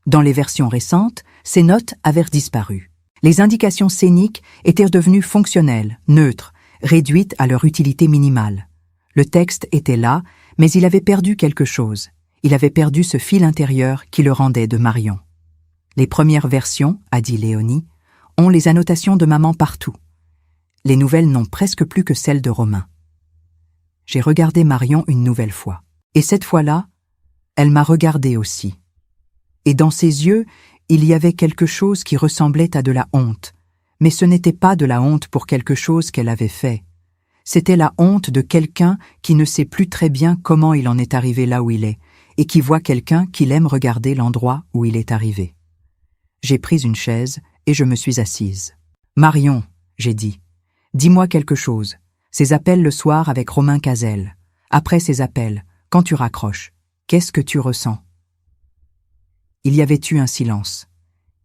Dans les versions récentes, ces notes avaient disparu. Les indications scéniques étaient devenues fonctionnelles, neutres, réduites à leur utilité minimale. Le texte était là, mais il avait perdu quelque chose. Il avait perdu ce fil intérieur qui le rendait de Marion. Les premières versions, a dit Léonie, ont les annotations de maman partout. Les nouvelles n'ont presque plus que celles de Romain. J'ai regardé Marion une nouvelle fois. Et cette fois-là, elle m'a regardé aussi. Et dans ses yeux, il y avait quelque chose qui ressemblait à de la honte. Mais ce n'était pas de la honte pour quelque chose qu'elle avait fait. C'était la honte de quelqu'un qui ne sait plus très bien comment il en est arrivé là où il est, et qui voit quelqu'un qu'il aime regarder l'endroit où il est arrivé. J'ai pris une chaise et je me suis assise. « Marion, » j'ai dit, « dis-moi quelque chose. Ces appels le soir avec Romain Cazel. Après ces appels, quand tu raccroches, qu'est-ce que tu ressens ?» Il y avait eu un silence.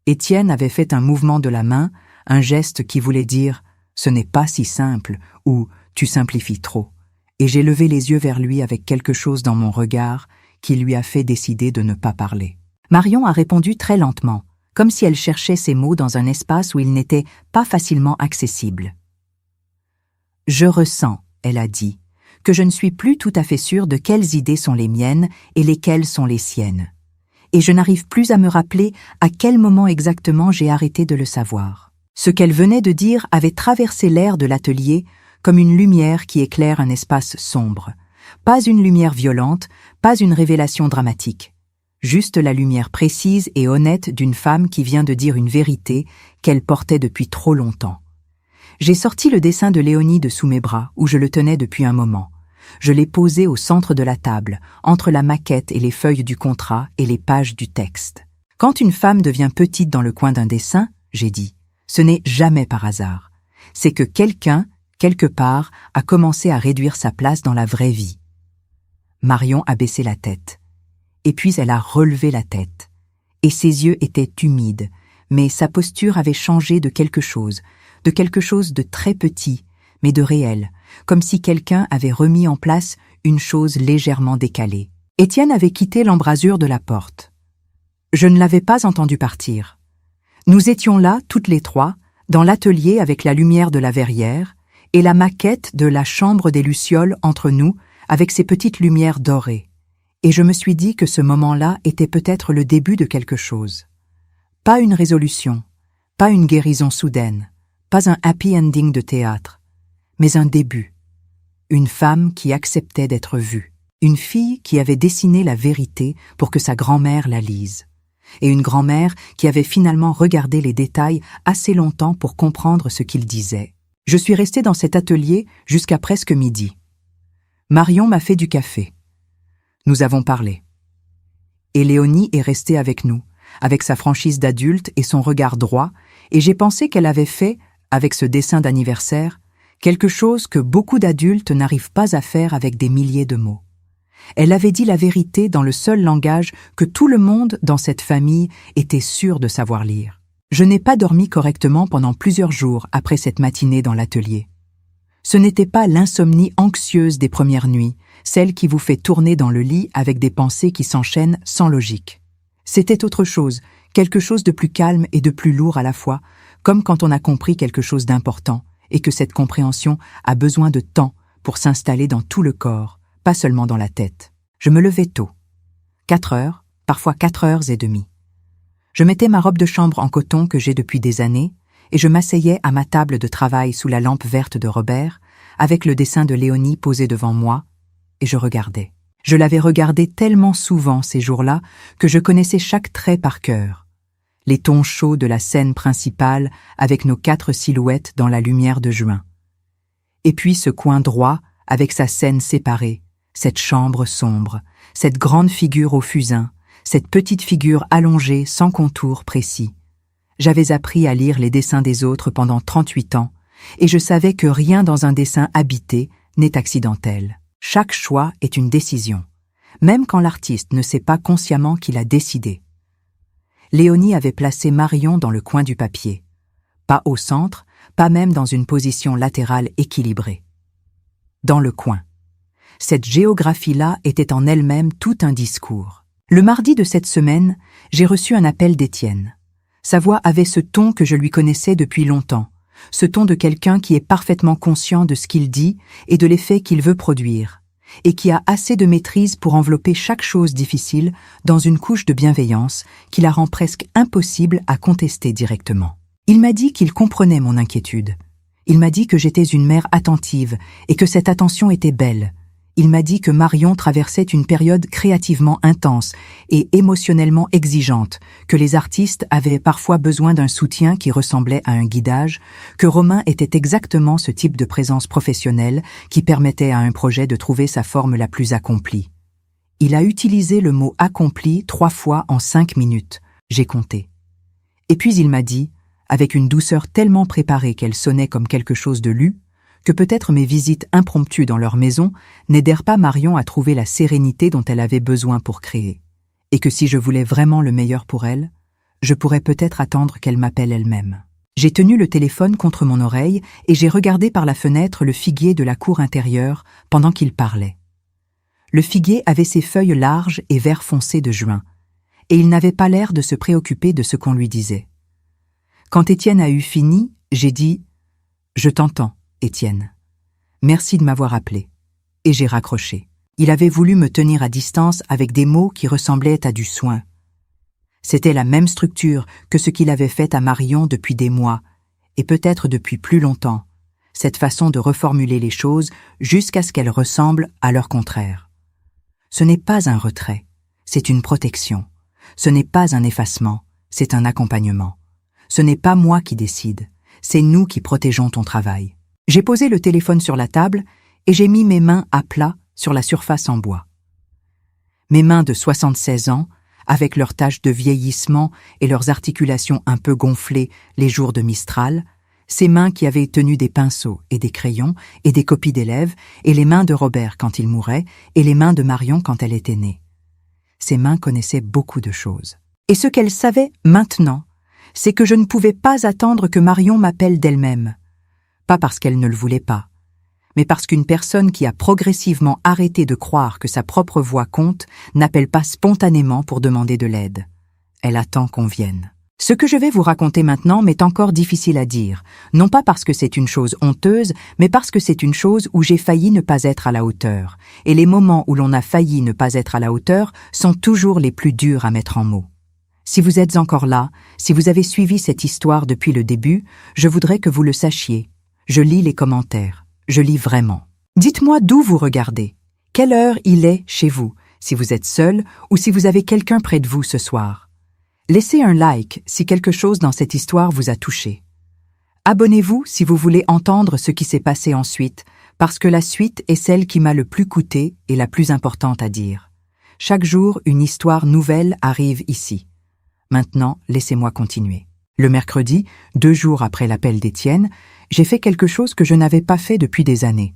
Étienne avait fait un mouvement de la main, un geste qui voulait dire « ce n'est pas si simple » ou « tu simplifies trop ». Et j'ai levé les yeux vers lui avec quelque chose dans mon regard qui lui a fait décider de ne pas parler. Marion a répondu très lentement, comme si elle cherchait ses mots dans un espace où ils n'étaient pas facilement accessibles. « Je ressens, » elle a dit, « que je ne suis plus tout à fait sûre de quelles idées sont les miennes et lesquelles sont les siennes. Et je n'arrive plus à me rappeler à quel moment exactement j'ai arrêté de le savoir. » Ce qu'elle venait de dire avait traversé l'air de l'atelier comme une lumière qui éclaire un espace sombre. Pas une lumière violente, pas une révélation dramatique. Juste la lumière précise et honnête d'une femme qui vient de dire une vérité qu'elle portait depuis trop longtemps. J'ai sorti le dessin de Léonie de sous mes bras, où je le tenais depuis un moment. Je l'ai posé au centre de la table, entre la maquette et les feuilles du contrat et les pages du texte. Quand une femme devient petite dans le coin d'un dessin, j'ai dit, ce n'est jamais par hasard. C'est que quelqu'un, quelque part, a commencé à réduire sa place dans la vraie vie. Marion a baissé la tête. Et puis elle a relevé la tête. Et ses yeux étaient humides, mais sa posture avait changé de quelque chose de très petit, mais de réel, comme si quelqu'un avait remis en place une chose légèrement décalée. Étienne avait quitté l'embrasure de la porte. Je ne l'avais pas entendu partir. Nous étions là, toutes les trois, dans l'atelier avec la lumière de la verrière et la maquette de la chambre des Lucioles entre nous, avec ses petites lumières dorées. Et je me suis dit que ce moment-là était peut-être le début de quelque chose. Pas une résolution, pas une guérison soudaine, pas un happy ending de théâtre, mais un début. Une femme qui acceptait d'être vue, une fille qui avait dessiné la vérité pour que sa grand-mère la lise, et une grand-mère qui avait finalement regardé les détails assez longtemps pour comprendre ce qu'il disait. Je suis restée dans cet atelier jusqu'à presque midi. Marion m'a fait du café. Nous avons parlé. Et Léonie est restée avec nous, avec sa franchise d'adulte et son regard droit, et j'ai pensé qu'elle avait fait, avec ce dessin d'anniversaire, quelque chose que beaucoup d'adultes n'arrivent pas à faire avec des milliers de mots. Elle avait dit la vérité dans le seul langage que tout le monde dans cette famille était sûr de savoir lire. Je n'ai pas dormi correctement pendant plusieurs jours après cette matinée dans l'atelier. Ce n'était pas l'insomnie anxieuse des premières nuits, celle qui vous fait tourner dans le lit avec des pensées qui s'enchaînent sans logique. C'était autre chose, quelque chose de plus calme et de plus lourd à la fois, comme quand on a compris quelque chose d'important et que cette compréhension a besoin de temps pour s'installer dans tout le corps, pas seulement dans la tête. Je me levais tôt. 4 heures, parfois 4h30. Je mettais ma robe de chambre en coton que j'ai depuis des années et je m'asseyais à ma table de travail sous la lampe verte de Robert, avec le dessin de Léonie posé devant moi, et je regardais. Je l'avais regardé tellement souvent ces jours-là que je connaissais chaque trait par cœur. Les tons chauds de la scène principale avec nos 4 silhouettes dans la lumière de juin. Et puis ce coin droit avec sa scène séparée, cette chambre sombre, cette grande figure au fusain, cette petite figure allongée sans contour précis. J'avais appris à lire les dessins des autres pendant 38 ans, et je savais que rien dans un dessin habité n'est accidentel. Chaque choix est une décision, même quand l'artiste ne sait pas consciemment qu'il a décidé. Léonie avait placé Marion dans le coin du papier, pas au centre, pas même dans une position latérale équilibrée. Dans le coin. Cette géographie-là était en elle-même tout un discours. Le mardi de cette semaine, j'ai reçu un appel d'Étienne. Sa voix avait ce ton que je lui connaissais depuis longtemps, ce ton de quelqu'un qui est parfaitement conscient de ce qu'il dit et de l'effet qu'il veut produire, et qui a assez de maîtrise pour envelopper chaque chose difficile dans une couche de bienveillance qui la rend presque impossible à contester directement. Il m'a dit qu'il comprenait mon inquiétude. Il m'a dit que j'étais une mère attentive et que cette attention était belle. Il m'a dit que Marion traversait une période créativement intense et émotionnellement exigeante, que les artistes avaient parfois besoin d'un soutien qui ressemblait à un guidage, que Romain était exactement ce type de présence professionnelle qui permettait à un projet de trouver sa forme la plus accomplie. Il a utilisé le mot « accompli » 3 fois en 5 minutes, j'ai compté. Et puis il m'a dit, avec une douceur tellement préparée qu'elle sonnait comme quelque chose de lu, que peut-être mes visites impromptues dans leur maison n'aidèrent pas Marion à trouver la sérénité dont elle avait besoin pour créer, et que si je voulais vraiment le meilleur pour elle, je pourrais peut-être attendre qu'elle m'appelle elle-même. J'ai tenu le téléphone contre mon oreille et j'ai regardé par la fenêtre le figuier de la cour intérieure pendant qu'il parlait. Le figuier avait ses feuilles larges et vert foncé de juin, et il n'avait pas l'air de se préoccuper de ce qu'on lui disait. Quand Étienne a eu fini, j'ai dit « Je t'entends, Étienne. Merci de m'avoir appelé. » Et j'ai raccroché. Il avait voulu me tenir à distance avec des mots qui ressemblaient à du soin. C'était la même structure que ce qu'il avait fait à Marion depuis des mois, et peut-être depuis plus longtemps, cette façon de reformuler les choses jusqu'à ce qu'elles ressemblent à leur contraire. Ce n'est pas un retrait, c'est une protection. Ce n'est pas un effacement, c'est un accompagnement. Ce n'est pas moi qui décide, c'est nous qui protégeons ton travail. J'ai posé le téléphone sur la table et j'ai mis mes mains à plat sur la surface en bois. Mes mains de 76 ans, avec leurs taches de vieillissement et leurs articulations un peu gonflées les jours de Mistral, Ses mains qui avaient tenu des pinceaux et des crayons et des copies d'élèves, et les mains de Robert quand il mourait, et les mains de Marion quand elle était née. Ses mains connaissaient beaucoup de choses. Et ce qu'elle savait maintenant, c'est que je ne pouvais pas attendre que Marion m'appelle d'elle-même. Pas parce qu'elle ne le voulait pas, mais parce qu'une personne qui a progressivement arrêté de croire que sa propre voix compte n'appelle pas spontanément pour demander de l'aide. Elle attend qu'on vienne. Ce que je vais vous raconter maintenant m'est encore difficile à dire, non pas parce que c'est une chose honteuse, mais parce que c'est une chose où j'ai failli ne pas être à la hauteur. Et les moments où l'on a failli ne pas être à la hauteur sont toujours les plus durs à mettre en mots. Si vous êtes encore là, si vous avez suivi cette histoire depuis le début, je voudrais que vous le sachiez. Je lis les commentaires. Je lis vraiment. Dites-moi d'où vous regardez. Quelle heure il est chez vous, si vous êtes seul ou si vous avez quelqu'un près de vous ce soir. Laissez un like si quelque chose dans cette histoire vous a touché. Abonnez-vous si vous voulez entendre ce qui s'est passé ensuite, parce que la suite est celle qui m'a le plus coûté et la plus importante à dire. Chaque jour, une histoire nouvelle arrive ici. Maintenant, laissez-moi continuer. Le mercredi, 2 jours après l'appel d'Étienne, j'ai fait quelque chose que je n'avais pas fait depuis des années.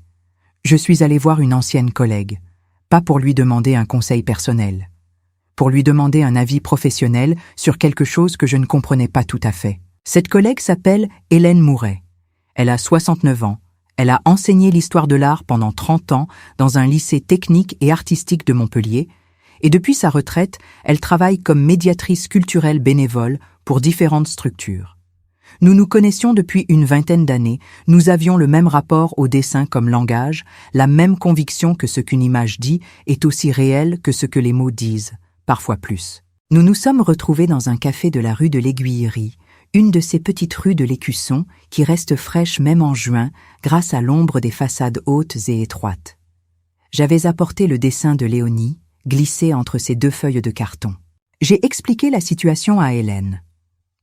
Je suis allé voir une ancienne collègue, pas pour lui demander un conseil personnel, pour lui demander un avis professionnel sur quelque chose que je ne comprenais pas tout à fait. Cette collègue s'appelle Hélène Mouret. Elle a 69 ans. Elle a enseigné l'histoire de l'art pendant 30 ans dans un lycée technique et artistique de Montpellier, et depuis sa retraite, elle travaille comme médiatrice culturelle bénévole pour différentes structures. Nous nous connaissions depuis une vingtaine d'années, nous avions le même rapport au dessin comme langage, la même conviction que ce qu'une image dit est aussi réel que ce que les mots disent, parfois plus. Nous nous sommes retrouvés dans un café de la rue de l'Aiguillerie, une de ces petites rues de l'Écusson qui restent fraîches même en juin grâce à l'ombre des façades hautes et étroites. J'avais apporté le dessin de Léonie, glissé entre ces 2 feuilles de carton. J'ai expliqué la situation à Hélène.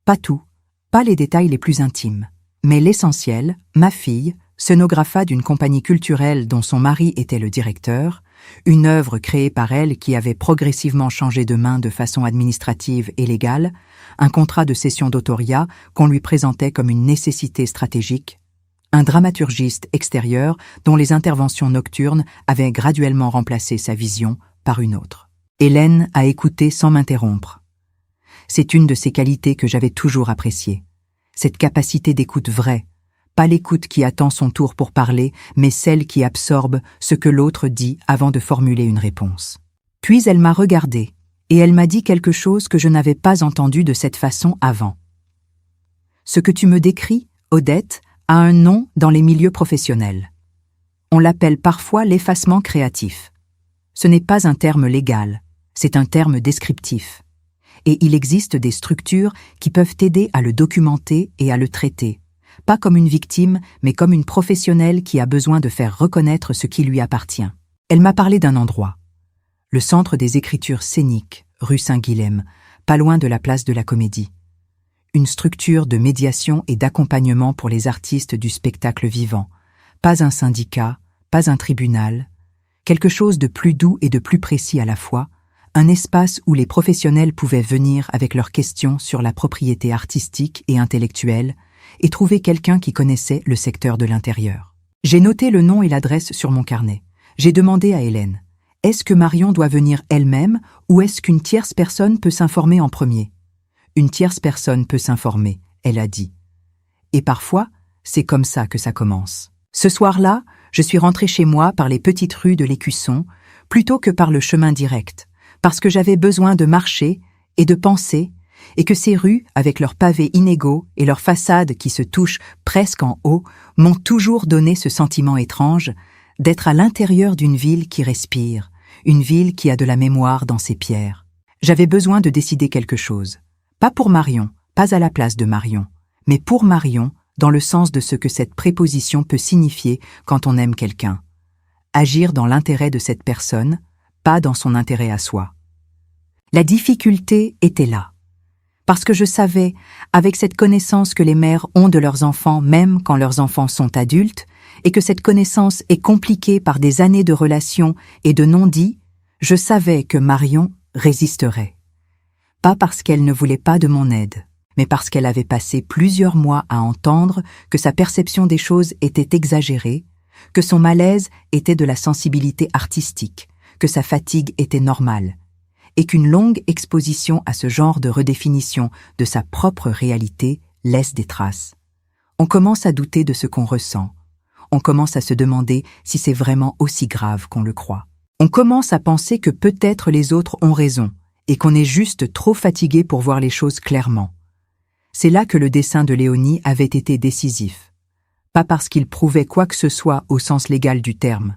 Pas tout, pas les détails les plus intimes, mais l'essentiel, ma fille, scénographa d'une compagnie culturelle dont son mari était le directeur, une œuvre créée par elle qui avait progressivement changé de main de façon administrative et légale, un contrat de cession d'autoria qu'on lui présentait comme une nécessité stratégique, un dramaturgiste extérieur dont les interventions nocturnes avaient graduellement remplacé sa vision par une autre. Hélène a écouté sans m'interrompre. C'est une de ces qualités que j'avais toujours appréciées. Cette capacité d'écoute vraie, pas l'écoute qui attend son tour pour parler, mais celle qui absorbe ce que l'autre dit avant de formuler une réponse. Puis elle m'a regardée, et elle m'a dit quelque chose que je n'avais pas entendu de cette façon avant. Ce que tu me décris, Odette, a un nom dans les milieux professionnels. On l'appelle parfois l'effacement créatif. Ce n'est pas un terme légal, c'est un terme descriptif. Et il existe des structures qui peuvent t'aider à le documenter et à le traiter, pas comme une victime, mais comme une professionnelle qui a besoin de faire reconnaître ce qui lui appartient. Elle m'a parlé d'un endroit, le Centre des écritures scéniques, rue Saint-Guilhem, pas loin de la place de la Comédie. Une structure de médiation et d'accompagnement pour les artistes du spectacle vivant, pas un syndicat, pas un tribunal, quelque chose de plus doux et de plus précis à la fois, un espace où les professionnels pouvaient venir avec leurs questions sur la propriété artistique et intellectuelle et trouver quelqu'un qui connaissait le secteur de l'intérieur. J'ai noté le nom et l'adresse sur mon carnet. J'ai demandé à Hélène, est-ce que Marion doit venir elle-même ou est-ce qu'une tierce personne peut s'informer en premier? Une tierce personne peut s'informer, elle a dit. Et parfois, c'est comme ça que ça commence. Ce soir-là, je suis rentrée chez moi par les petites rues de l'Écusson, plutôt que par le chemin direct, parce que j'avais besoin de marcher et de penser, et que ces rues, avec leurs pavés inégaux et leurs façades qui se touchent presque en haut, m'ont toujours donné ce sentiment étrange d'être à l'intérieur d'une ville qui respire, une ville qui a de la mémoire dans ses pierres. J'avais besoin de décider quelque chose. Pas pour Marion, pas à la place de Marion, mais pour Marion, dans le sens de ce que cette préposition peut signifier quand on aime quelqu'un. Agir dans l'intérêt de cette personne, pas dans son intérêt à soi. La difficulté était là. Parce que je savais, avec cette connaissance que les mères ont de leurs enfants même quand leurs enfants sont adultes, et que cette connaissance est compliquée par des années de relations et de non-dits, je savais que Marion résisterait. Pas parce qu'elle ne voulait pas de mon aide, mais parce qu'elle avait passé plusieurs mois à entendre que sa perception des choses était exagérée, que son malaise était de la sensibilité artistique, que sa fatigue était normale, et qu'une longue exposition à ce genre de redéfinition de sa propre réalité laisse des traces. On commence à douter de ce qu'on ressent. On commence à se demander si c'est vraiment aussi grave qu'on le croit. On commence à penser que peut-être les autres ont raison et qu'on est juste trop fatigué pour voir les choses clairement. C'est là que le dessin de Léonie avait été décisif. Pas parce qu'il prouvait quoi que ce soit au sens légal du terme,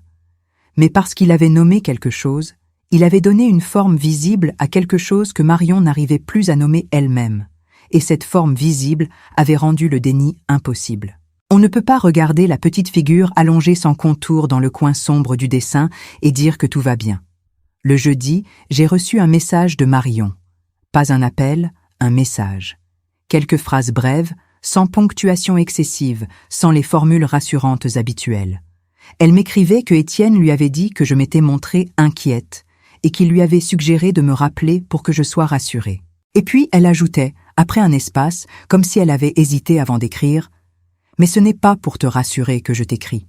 mais parce qu'il avait nommé quelque chose, il avait donné une forme visible à quelque chose que Marion n'arrivait plus à nommer elle-même, et cette forme visible avait rendu le déni impossible. On ne peut pas regarder la petite figure allongée sans contour dans le coin sombre du dessin et dire que tout va bien. Le jeudi, j'ai reçu un message de Marion. Pas un appel, un message. Quelques phrases brèves, sans ponctuation excessive, sans les formules rassurantes habituelles. Elle m'écrivait que Étienne lui avait dit que je m'étais montrée inquiète et qu'il lui avait suggéré de me rappeler pour que je sois rassurée. Et puis elle ajoutait, après un espace, comme si elle avait hésité avant d'écrire, « Mais ce n'est pas pour te rassurer que je t'écris.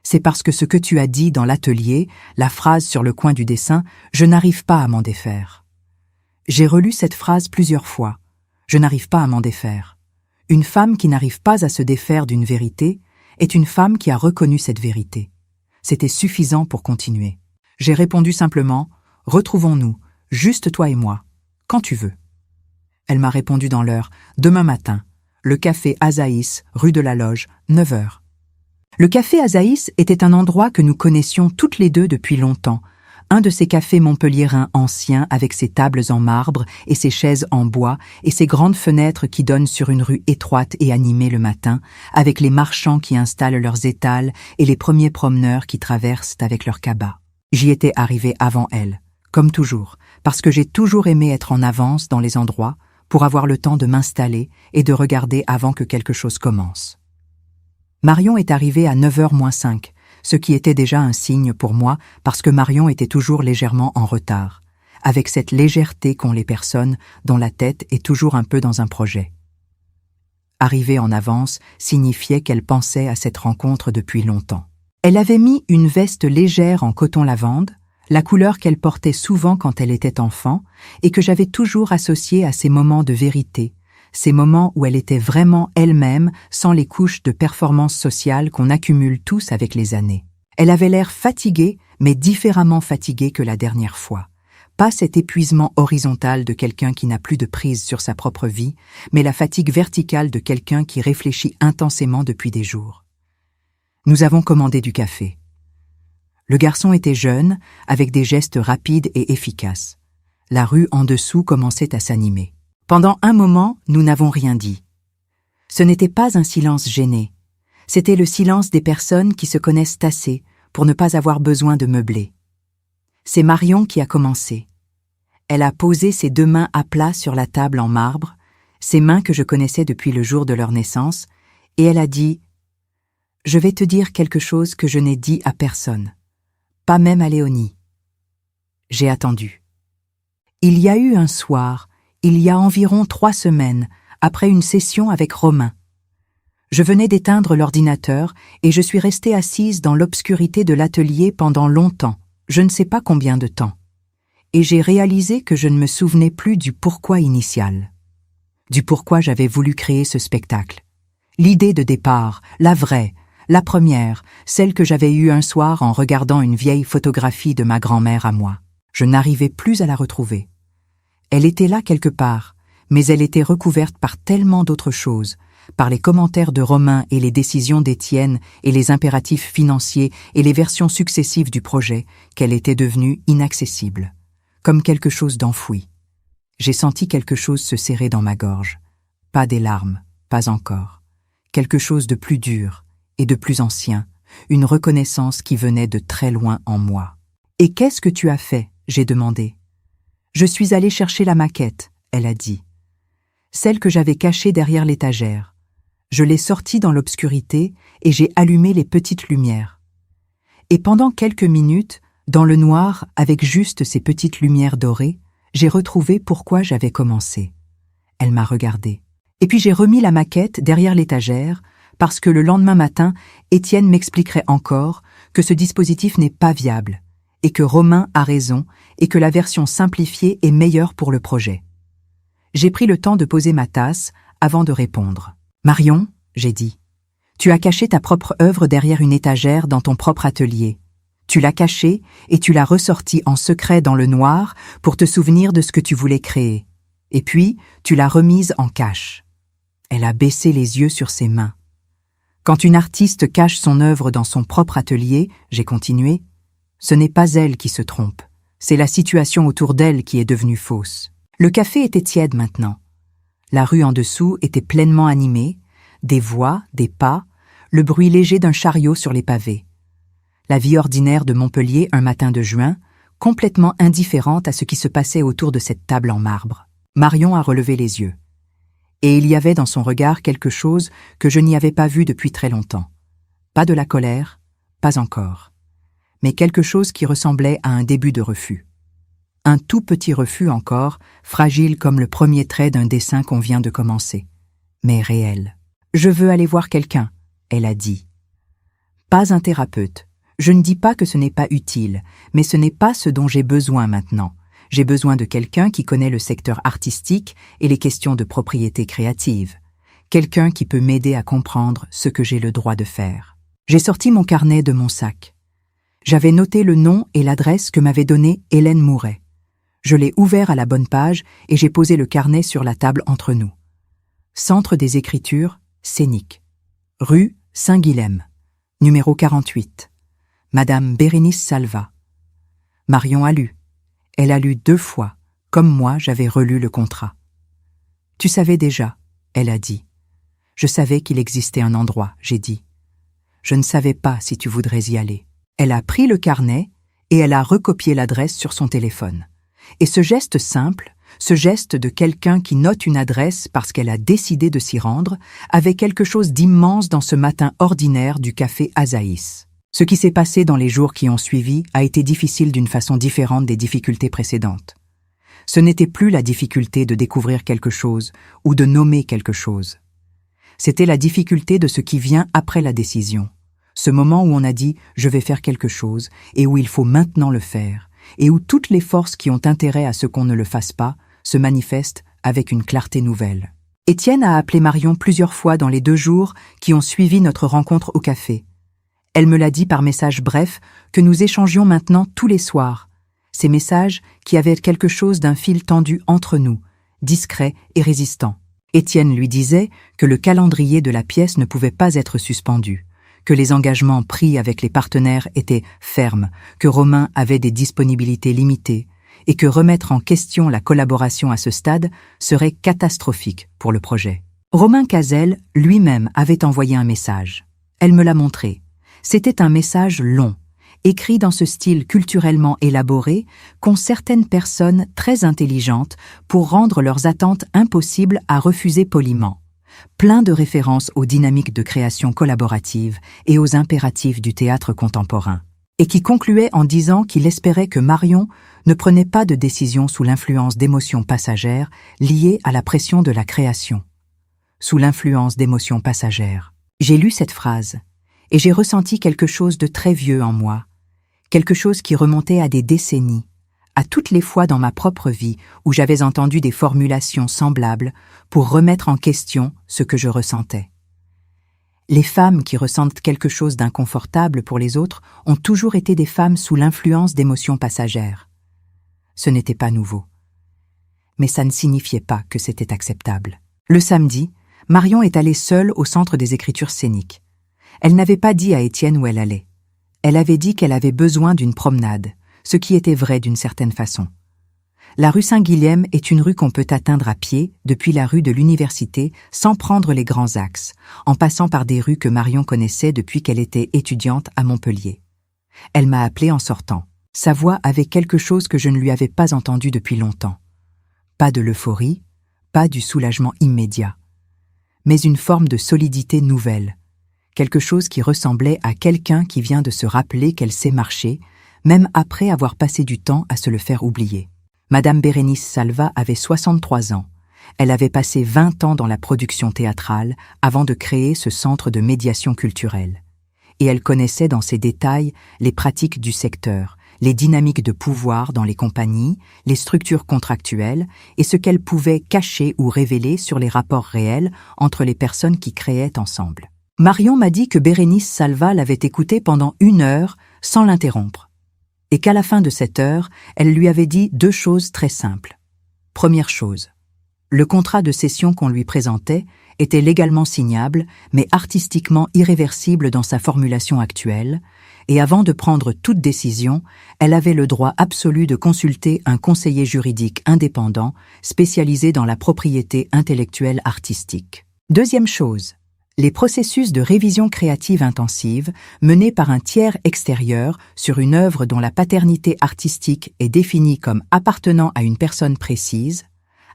C'est parce que ce que tu as dit dans l'atelier, la phrase sur le coin du dessin, je n'arrive pas à m'en défaire. » J'ai relu cette phrase plusieurs fois. Je n'arrive pas à m'en défaire. Une femme qui n'arrive pas à se défaire d'une vérité est une femme qui a reconnu cette vérité. C'était suffisant pour continuer. J'ai répondu simplement « Retrouvons-nous, juste toi et moi, quand tu veux. » Elle m'a répondu dans l'heure « Demain matin, le café Azaïs, rue de la Loge, 9h. » Le café Azaïs était un endroit que nous connaissions toutes les deux depuis longtemps, un de ces cafés montpelliérains anciens avec ses tables en marbre et ses chaises en bois et ses grandes fenêtres qui donnent sur une rue étroite et animée le matin, avec les marchands qui installent leurs étals et les premiers promeneurs qui traversent avec leurs cabas. J'y étais arrivée avant elle, comme toujours, parce que j'ai toujours aimé être en avance dans les endroits pour avoir le temps de m'installer et de regarder avant que quelque chose commence. Marion est arrivée à 9h moins 5, ce qui était déjà un signe pour moi parce que Marion était toujours légèrement en retard, avec cette légèreté qu'ont les personnes dont la tête est toujours un peu dans un projet. Arriver en avance signifiait qu'elle pensait à cette rencontre depuis longtemps. Elle avait mis une veste légère en coton lavande, la couleur qu'elle portait souvent quand elle était enfant et que j'avais toujours associée à ces moments de vérité, ces moments où elle était vraiment elle-même sans les couches de performance sociale qu'on accumule tous avec les années. Elle avait l'air fatiguée, mais différemment fatiguée que la dernière fois. Pas cet épuisement horizontal de quelqu'un qui n'a plus de prise sur sa propre vie, mais la fatigue verticale de quelqu'un qui réfléchit intensément depuis des jours. Nous avons commandé du café. Le garçon était jeune, avec des gestes rapides et efficaces. La rue en dessous commençait à s'animer. Pendant un moment, nous n'avons rien dit. Ce n'était pas un silence gêné. C'était le silence des personnes qui se connaissent assez pour ne pas avoir besoin de meubler. C'est Marion qui a commencé. Elle a posé ses deux mains à plat sur la table en marbre, ses mains que je connaissais depuis le jour de leur naissance, et elle a dit « Je vais te dire quelque chose que je n'ai dit à personne, pas même à Léonie. » J'ai attendu. Il y a eu un soir, il y a environ 3 semaines, après une session avec Romain. Je venais d'éteindre l'ordinateur et je suis restée assise dans l'obscurité de l'atelier pendant longtemps, je ne sais pas combien de temps. Et j'ai réalisé que je ne me souvenais plus du pourquoi initial. Du pourquoi j'avais voulu créer ce spectacle. L'idée de départ, la vraie, la première, celle que j'avais eue un soir en regardant une vieille photographie de ma grand-mère à moi. Je n'arrivais plus à la retrouver. Elle était là quelque part, mais elle était recouverte par tellement d'autres choses, par les commentaires de Romain et les décisions d'Étienne et les impératifs financiers et les versions successives du projet, qu'elle était devenue inaccessible, comme quelque chose d'enfoui. J'ai senti quelque chose se serrer dans ma gorge. Pas des larmes, pas encore. Quelque chose de plus dur et de plus ancien, une reconnaissance qui venait de très loin en moi. « Et qu'est-ce que tu as fait ?» j'ai demandé. « Je suis allée chercher la maquette », elle a dit. Celle que j'avais cachée derrière l'étagère. Je l'ai sortie dans l'obscurité et j'ai allumé les petites lumières. Et pendant quelques minutes, dans le noir, avec juste ces petites lumières dorées, j'ai retrouvé pourquoi j'avais commencé. Elle m'a regardée. Et puis j'ai remis la maquette derrière l'étagère, parce que le lendemain matin, Étienne m'expliquerait encore que ce dispositif n'est pas viable, et que Romain a raison, et que la version simplifiée est meilleure pour le projet. J'ai pris le temps de poser ma tasse avant de répondre. « Marion, j'ai dit, tu as caché ta propre œuvre derrière une étagère dans ton propre atelier. Tu l'as cachée et tu l'as ressortie en secret dans le noir pour te souvenir de ce que tu voulais créer. Et puis, tu l'as remise en cache. » Elle a baissé les yeux sur ses mains. Quand une artiste cache son œuvre dans son propre atelier, j'ai continué, ce n'est pas elle qui se trompe, c'est la situation autour d'elle qui est devenue fausse. Le café était tiède maintenant. La rue en dessous était pleinement animée, des voix, des pas, le bruit léger d'un chariot sur les pavés. La vie ordinaire de Montpellier un matin de juin, complètement indifférente à ce qui se passait autour de cette table en marbre. Marion a relevé les yeux. Et il y avait dans son regard quelque chose que je n'y avais pas vu depuis très longtemps. Pas de la colère, pas encore. Mais quelque chose qui ressemblait à un début de refus. Un tout petit refus encore, fragile comme le premier trait d'un dessin qu'on vient de commencer. Mais réel. « Je veux aller voir quelqu'un », elle a dit. Pas un thérapeute. Je ne dis pas que ce n'est pas utile, mais ce n'est pas ce dont j'ai besoin maintenant. J'ai besoin de quelqu'un qui connaît le secteur artistique et les questions de propriété créative. Quelqu'un qui peut m'aider à comprendre ce que j'ai le droit de faire. J'ai sorti mon carnet de mon sac. J'avais noté le nom et l'adresse que m'avait donné Hélène Mouret. Je l'ai ouvert à la bonne page et j'ai posé le carnet sur la table entre nous. Centre des écritures, scéniques. Rue Saint-Guilhem. Numéro 48. Madame Bérénice Salva. Marion a lu. Elle a lu 2 fois, comme moi j'avais relu le contrat. « Tu savais déjà », elle a dit. « Je savais qu'il existait un endroit », j'ai dit. « Je ne savais pas si tu voudrais y aller. » Elle a pris le carnet et elle a recopié l'adresse sur son téléphone. Et ce geste simple, ce geste de quelqu'un qui note une adresse parce qu'elle a décidé de s'y rendre, avait quelque chose d'immense dans ce matin ordinaire du café Azaïs. Ce qui s'est passé dans les jours qui ont suivi a été difficile d'une façon différente des difficultés précédentes. Ce n'était plus la difficulté de découvrir quelque chose ou de nommer quelque chose. C'était la difficulté de ce qui vient après la décision. Ce moment où on a dit « je vais faire quelque chose » et où il faut maintenant le faire, et où toutes les forces qui ont intérêt à ce qu'on ne le fasse pas se manifestent avec une clarté nouvelle. Étienne a appelé Marion plusieurs fois dans les 2 jours qui ont suivi notre rencontre au café. Elle me l'a dit par message bref que nous échangions maintenant tous les soirs. Ces messages qui avaient quelque chose d'un fil tendu entre nous, discret et résistant. Étienne lui disait que le calendrier de la pièce ne pouvait pas être suspendu, que les engagements pris avec les partenaires étaient fermes, que Romain avait des disponibilités limitées et que remettre en question la collaboration à ce stade serait catastrophique pour le projet. Romain Cazel lui-même avait envoyé un message. Elle me l'a montré. C'était un message long, écrit dans ce style culturellement élaboré qu'ont certaines personnes très intelligentes pour rendre leurs attentes impossibles à refuser poliment, plein de références aux dynamiques de création collaborative et aux impératifs du théâtre contemporain, et qui concluait en disant qu'il espérait que Marion ne prenait pas de décision sous l'influence d'émotions passagères liées à la pression de la création. Sous l'influence d'émotions passagères. J'ai lu cette phrase. Et j'ai ressenti quelque chose de très vieux en moi, quelque chose qui remontait à des décennies, à toutes les fois dans ma propre vie où j'avais entendu des formulations semblables pour remettre en question ce que je ressentais. Les femmes qui ressentent quelque chose d'inconfortable pour les autres ont toujours été des femmes sous l'influence d'émotions passagères. Ce n'était pas nouveau. Mais ça ne signifiait pas que c'était acceptable. Le samedi, Marion est allée seule au Centre des écritures scéniques. Elle n'avait pas dit à Étienne où elle allait. Elle avait dit qu'elle avait besoin d'une promenade, ce qui était vrai d'une certaine façon. La rue Saint-Guilhem est une rue qu'on peut atteindre à pied depuis la rue de l'Université sans prendre les grands axes, en passant par des rues que Marion connaissait depuis qu'elle était étudiante à Montpellier. Elle m'a appelé en sortant. Sa voix avait quelque chose que je ne lui avais pas entendu depuis longtemps. Pas de l'euphorie, pas du soulagement immédiat, mais une forme de solidité nouvelle. Quelque chose qui ressemblait à quelqu'un qui vient de se rappeler qu'elle sait marcher, même après avoir passé du temps à se le faire oublier. Madame Bérénice Salva avait 63 ans. Elle avait passé 20 ans dans la production théâtrale avant de créer ce centre de médiation culturelle. Et elle connaissait dans ses détails les pratiques du secteur, les dynamiques de pouvoir dans les compagnies, les structures contractuelles et ce qu'elle pouvait cacher ou révéler sur les rapports réels entre les personnes qui créaient ensemble. Marion m'a dit que Bérénice Salva l'avait écoutée pendant 1 heure sans l'interrompre, et qu'à la fin de cette heure, elle lui avait dit 2 choses très simples. Première chose, le contrat de cession qu'on lui présentait était légalement signable, mais artistiquement irréversible dans sa formulation actuelle, et avant de prendre toute décision, elle avait le droit absolu de consulter un conseiller juridique indépendant spécialisé dans la propriété intellectuelle artistique. Deuxième chose, les processus de révision créative intensive menés par un tiers extérieur sur une œuvre dont la paternité artistique est définie comme appartenant à une personne précise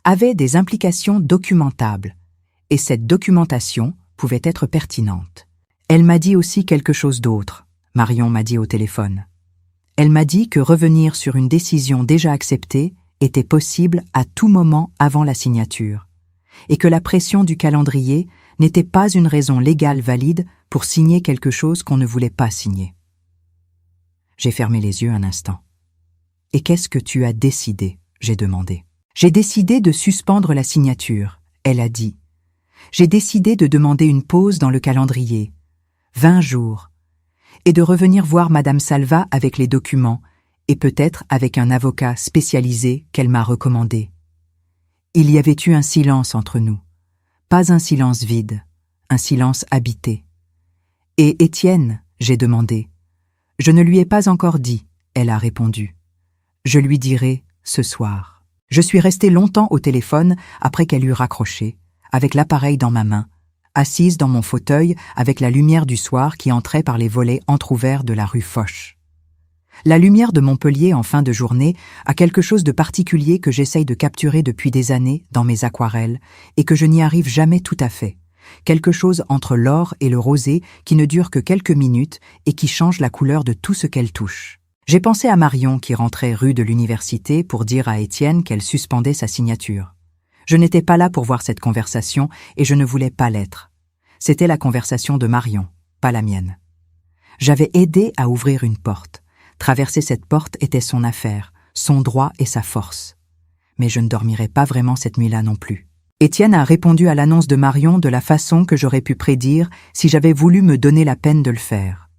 avaient des implications documentables, et cette documentation pouvait être pertinente. Elle m'a dit aussi quelque chose d'autre, Marion m'a dit au téléphone. Elle m'a dit que revenir sur une décision déjà acceptée était possible à tout moment avant la signature, et que la pression du calendrier n'était pas une raison légale valide pour signer quelque chose qu'on ne voulait pas signer. J'ai fermé les yeux un instant. « Et qu'est-ce que tu as décidé ?» j'ai demandé. « J'ai décidé de suspendre la signature », elle a dit. « J'ai décidé de demander une pause dans le calendrier, 20 jours, et de revenir voir Madame Salva avec les documents et peut-être avec un avocat spécialisé qu'elle m'a recommandé. » Il y avait eu un silence entre nous. Pas un silence vide, un silence habité. « Et Étienne ?» j'ai demandé. « Je ne lui ai pas encore dit, » elle a répondu. « Je lui dirai ce soir. » Je suis restée longtemps au téléphone après qu'elle eut raccroché, avec l'appareil dans ma main, assise dans mon fauteuil avec la lumière du soir qui entrait par les volets entr'ouverts de la rue Foch. La lumière de Montpellier en fin de journée a quelque chose de particulier que j'essaye de capturer depuis des années dans mes aquarelles et que je n'y arrive jamais tout à fait. Quelque chose entre l'or et le rosé qui ne dure que quelques minutes et qui change la couleur de tout ce qu'elle touche. J'ai pensé à Marion qui rentrait rue de l'université pour dire à Étienne qu'elle suspendait sa signature. Je n'étais pas là pour voir cette conversation et je ne voulais pas l'être. C'était la conversation de Marion, pas la mienne. J'avais aidé à ouvrir une porte. Traverser cette porte était son affaire, son droit et sa force. Mais je ne dormirais pas vraiment cette nuit-là non plus. Étienne a répondu à l'annonce de Marion de la façon que j'aurais pu prédire si j'avais voulu me donner la peine de le faire.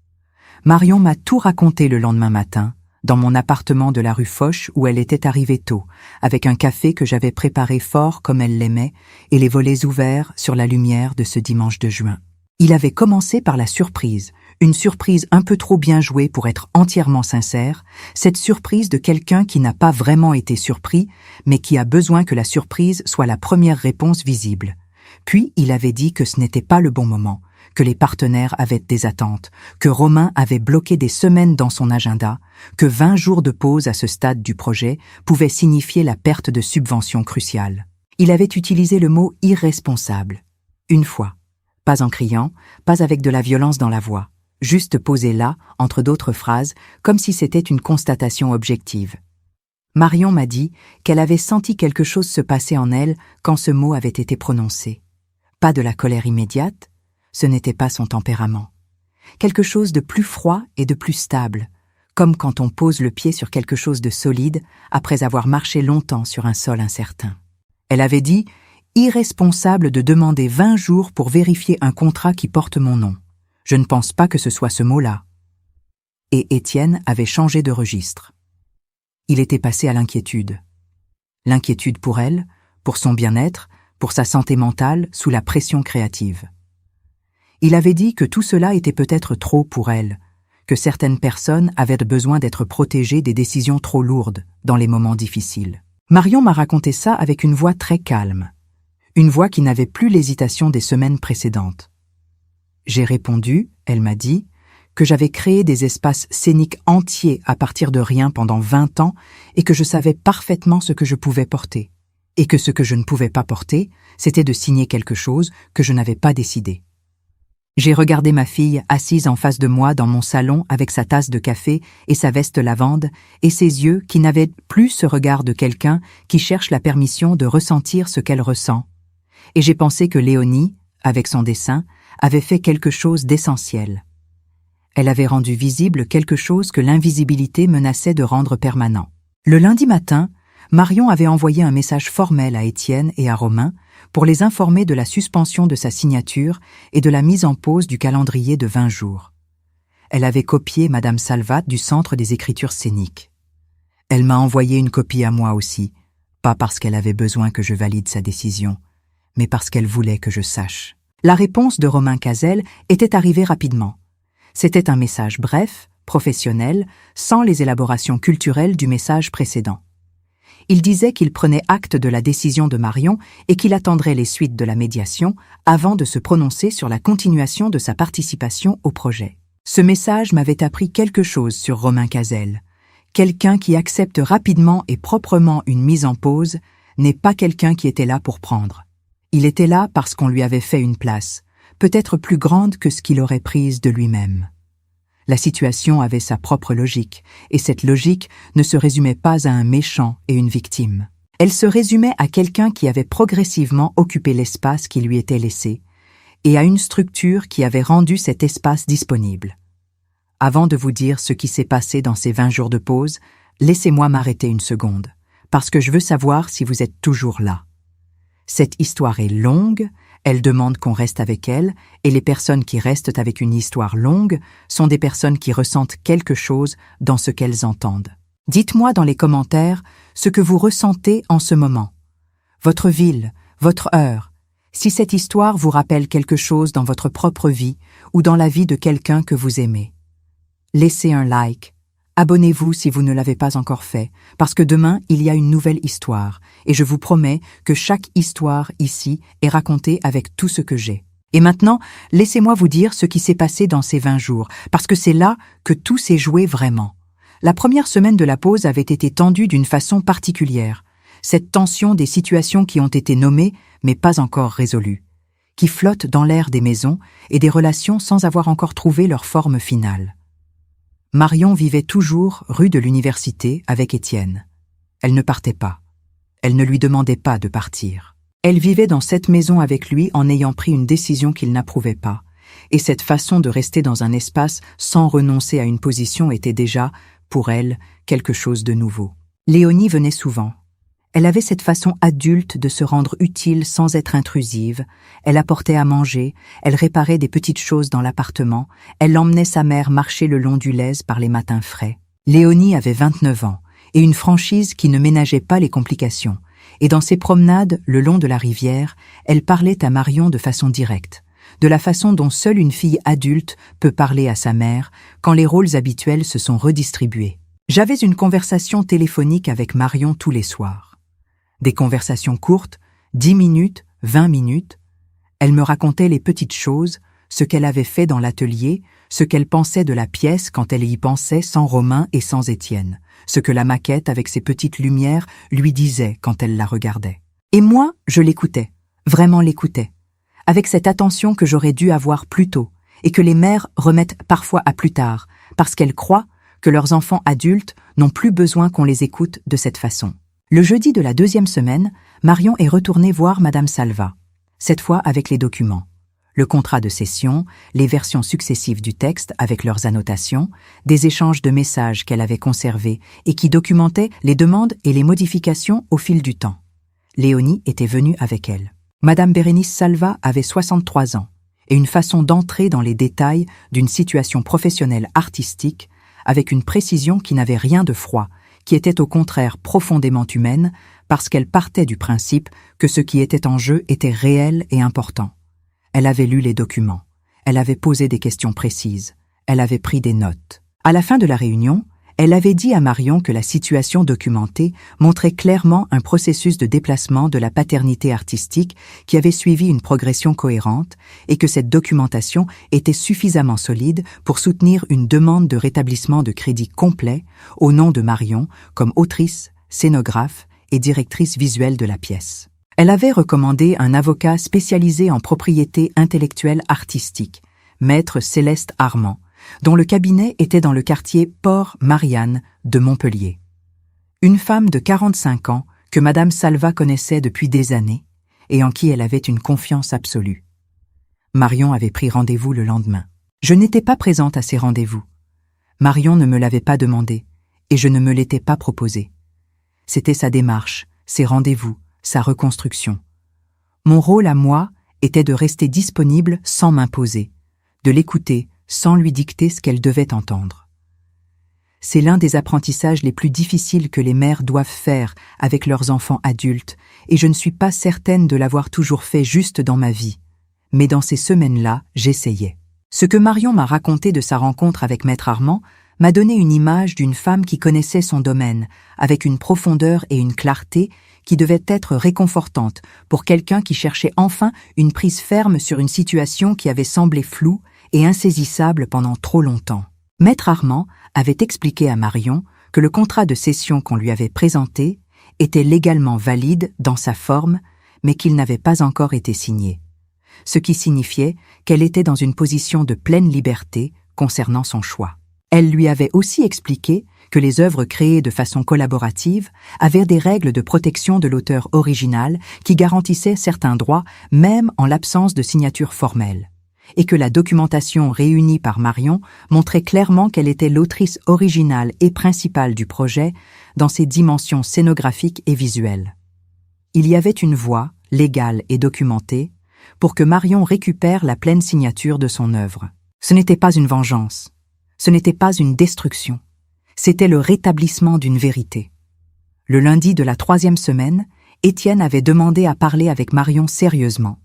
Marion m'a tout raconté le lendemain matin, dans mon appartement de la rue Foch où elle était arrivée tôt, avec un café que j'avais préparé fort comme elle l'aimait et les volets ouverts sur la lumière de ce dimanche de juin. Il avait commencé par la surprise, une surprise un peu trop bien jouée pour être entièrement sincère, cette surprise de quelqu'un qui n'a pas vraiment été surpris, mais qui a besoin que la surprise soit la première réponse visible. Puis il avait dit que ce n'était pas le bon moment, que les partenaires avaient des attentes, que Romain avait bloqué des semaines dans son agenda, que 20 jours de pause à ce stade du projet pouvaient signifier la perte de subventions cruciales. Il avait utilisé le mot « irresponsable », une fois, pas en criant, pas avec de la violence dans la voix, juste posé là, entre d'autres phrases, comme si c'était une constatation objective. Marion m'a dit qu'elle avait senti quelque chose se passer en elle quand ce mot avait été prononcé. Pas de la colère immédiate, ce n'était pas son tempérament. Quelque chose de plus froid et de plus stable, comme quand on pose le pied sur quelque chose de solide après avoir marché longtemps sur un sol incertain. Elle avait dit « irresponsable de demander 20 jours pour vérifier un contrat qui porte mon nom. Je ne pense pas que ce soit ce mot-là. » Et Étienne avait changé de registre. Il était passé à l'inquiétude. L'inquiétude pour elle, pour son bien-être, pour sa santé mentale sous la pression créative. Il avait dit que tout cela était peut-être trop pour elle, que certaines personnes avaient besoin d'être protégées des décisions trop lourdes dans les moments difficiles. Marion m'a raconté ça avec une voix très calme, une voix qui n'avait plus l'hésitation des semaines précédentes. J'ai répondu, elle m'a dit, que j'avais créé des espaces scéniques entiers à partir de rien pendant 20 ans et que je savais parfaitement ce que je pouvais porter, et que ce que je ne pouvais pas porter, c'était de signer quelque chose que je n'avais pas décidé. J'ai regardé ma fille assise en face de moi dans mon salon avec sa tasse de café et sa veste lavande, et ses yeux qui n'avaient plus ce regard de quelqu'un qui cherche la permission de ressentir ce qu'elle ressent. Et j'ai pensé que Léonie, avec son dessin, avait fait quelque chose d'essentiel. Elle avait rendu visible quelque chose que l'invisibilité menaçait de rendre permanent. Le lundi matin, Marion avait envoyé un message formel à Étienne et à Romain pour les informer de la suspension de sa signature et de la mise en pause du calendrier de 20 jours. Elle avait copié Madame Salvat du Centre des écritures scéniques. Elle m'a envoyé une copie à moi aussi, pas parce qu'elle avait besoin que je valide sa décision, mais parce qu'elle voulait que je sache. La réponse de Romain Cazel était arrivée rapidement. C'était un message bref, professionnel, sans les élaborations culturelles du message précédent. Il disait qu'il prenait acte de la décision de Marion et qu'il attendrait les suites de la médiation avant de se prononcer sur la continuation de sa participation au projet. Ce message m'avait appris quelque chose sur Romain Cazel. Quelqu'un qui accepte rapidement et proprement une mise en pause n'est pas quelqu'un qui était là pour prendre. Il était là parce qu'on lui avait fait une place, peut-être plus grande que ce qu'il aurait prise de lui-même. La situation avait sa propre logique, et cette logique ne se résumait pas à un méchant et une victime. Elle se résumait à quelqu'un qui avait progressivement occupé l'espace qui lui était laissé, et à une structure qui avait rendu cet espace disponible. Avant de vous dire ce qui s'est passé dans ces 20 jours de pause, laissez-moi m'arrêter une seconde, parce que je veux savoir si vous êtes toujours là. Cette histoire est longue, elle demande qu'on reste avec elle, et les personnes qui restent avec une histoire longue sont des personnes qui ressentent quelque chose dans ce qu'elles entendent. Dites-moi dans les commentaires ce que vous ressentez en ce moment. Votre ville, votre heure, si cette histoire vous rappelle quelque chose dans votre propre vie ou dans la vie de quelqu'un que vous aimez. Laissez un like. Abonnez-vous si vous ne l'avez pas encore fait, parce que demain, il y a une nouvelle histoire, et je vous promets que chaque histoire ici est racontée avec tout ce que j'ai. Et maintenant, laissez-moi vous dire ce qui s'est passé dans ces 20 jours, parce que c'est là que tout s'est joué vraiment. La première semaine de la pause avait été tendue d'une façon particulière. Cette tension des situations qui ont été nommées, mais pas encore résolues, qui flottent dans l'air des maisons et des relations sans avoir encore trouvé leur forme finale. Marion vivait toujours rue de l'Université avec Étienne. Elle ne partait pas. Elle ne lui demandait pas de partir. Elle vivait dans cette maison avec lui en ayant pris une décision qu'il n'approuvait pas. Et cette façon de rester dans un espace sans renoncer à une position était déjà, pour elle, quelque chose de nouveau. Léonie venait souvent. Elle avait cette façon adulte de se rendre utile sans être intrusive. Elle apportait à manger, elle réparait des petites choses dans l'appartement, elle emmenait sa mère marcher le long du Lez par les matins frais. Léonie avait 29 ans, et une franchise qui ne ménageait pas les complications. Et dans ses promenades, le long de la rivière, elle parlait à Marion de façon directe, de la façon dont seule une fille adulte peut parler à sa mère quand les rôles habituels se sont redistribués. J'avais une conversation téléphonique avec Marion tous les soirs. Des conversations courtes, 10 minutes, 20 minutes. Elle me racontait les petites choses, ce qu'elle avait fait dans l'atelier, ce qu'elle pensait de la pièce quand elle y pensait sans Romain et sans Étienne, ce que la maquette avec ses petites lumières lui disait quand elle la regardait. Et moi, je l'écoutais, vraiment l'écoutais, avec cette attention que j'aurais dû avoir plus tôt et que les mères remettent parfois à plus tard, parce qu'elles croient que leurs enfants adultes n'ont plus besoin qu'on les écoute de cette façon. Le jeudi de la 2e semaine, Marion est retournée voir Madame Salvat, cette fois avec les documents. Le contrat de cession, les versions successives du texte avec leurs annotations, des échanges de messages qu'elle avait conservés et qui documentaient les demandes et les modifications au fil du temps. Léonie était venue avec elle. Madame Bérénice Salvat avait 63 ans et une façon d'entrer dans les détails d'une situation professionnelle artistique avec une précision qui n'avait rien de froid, qui était au contraire profondément humaine, parce qu'elle partait du principe que ce qui était en jeu était réel et important. Elle avait lu les documents, elle avait posé des questions précises, elle avait pris des notes. À la fin de la réunion, elle avait dit à Marion que la situation documentée montrait clairement un processus de déplacement de la paternité artistique qui avait suivi une progression cohérente et que cette documentation était suffisamment solide pour soutenir une demande de rétablissement de crédit complet au nom de Marion comme autrice, scénographe et directrice visuelle de la pièce. Elle avait recommandé un avocat spécialisé en propriété intellectuelle artistique, maître Céleste Armand, dont le cabinet était dans le quartier Port-Marianne de Montpellier. Une femme de 45 ans que Madame Salva connaissait depuis des années et en qui elle avait une confiance absolue. Marion avait pris rendez-vous le lendemain. Je n'étais pas présente à ces rendez-vous. Marion ne me l'avait pas demandé et je ne me l'étais pas proposé. C'était sa démarche, ses rendez-vous, sa reconstruction. Mon rôle à moi était de rester disponible sans m'imposer, de l'écouter sans lui dicter ce qu'elle devait entendre. C'est l'un des apprentissages les plus difficiles que les mères doivent faire avec leurs enfants adultes, et je ne suis pas certaine de l'avoir toujours fait juste dans ma vie. Mais dans ces semaines-là, j'essayais. Ce que Marion m'a raconté de sa rencontre avec Maître Armand m'a donné une image d'une femme qui connaissait son domaine, avec une profondeur et une clarté qui devaient être réconfortantes pour quelqu'un qui cherchait enfin une prise ferme sur une situation qui avait semblé floue et insaisissable pendant trop longtemps. Maître Armand avait expliqué à Marion que le contrat de cession qu'on lui avait présenté était légalement valide dans sa forme, mais qu'il n'avait pas encore été signé, ce qui signifiait qu'elle était dans une position de pleine liberté concernant son choix. Elle lui avait aussi expliqué que les œuvres créées de façon collaborative avaient des règles de protection de l'auteur original qui garantissaient certains droits même en l'absence de signature formelle, et que la documentation réunie par Marion montrait clairement qu'elle était l'autrice originale et principale du projet dans ses dimensions scénographiques et visuelles. Il y avait une voie, légale et documentée, pour que Marion récupère la pleine signature de son œuvre. Ce n'était pas une vengeance, ce n'était pas une destruction, c'était le rétablissement d'une vérité. Le lundi de la 3e semaine, Étienne avait demandé à parler avec Marion sérieusement.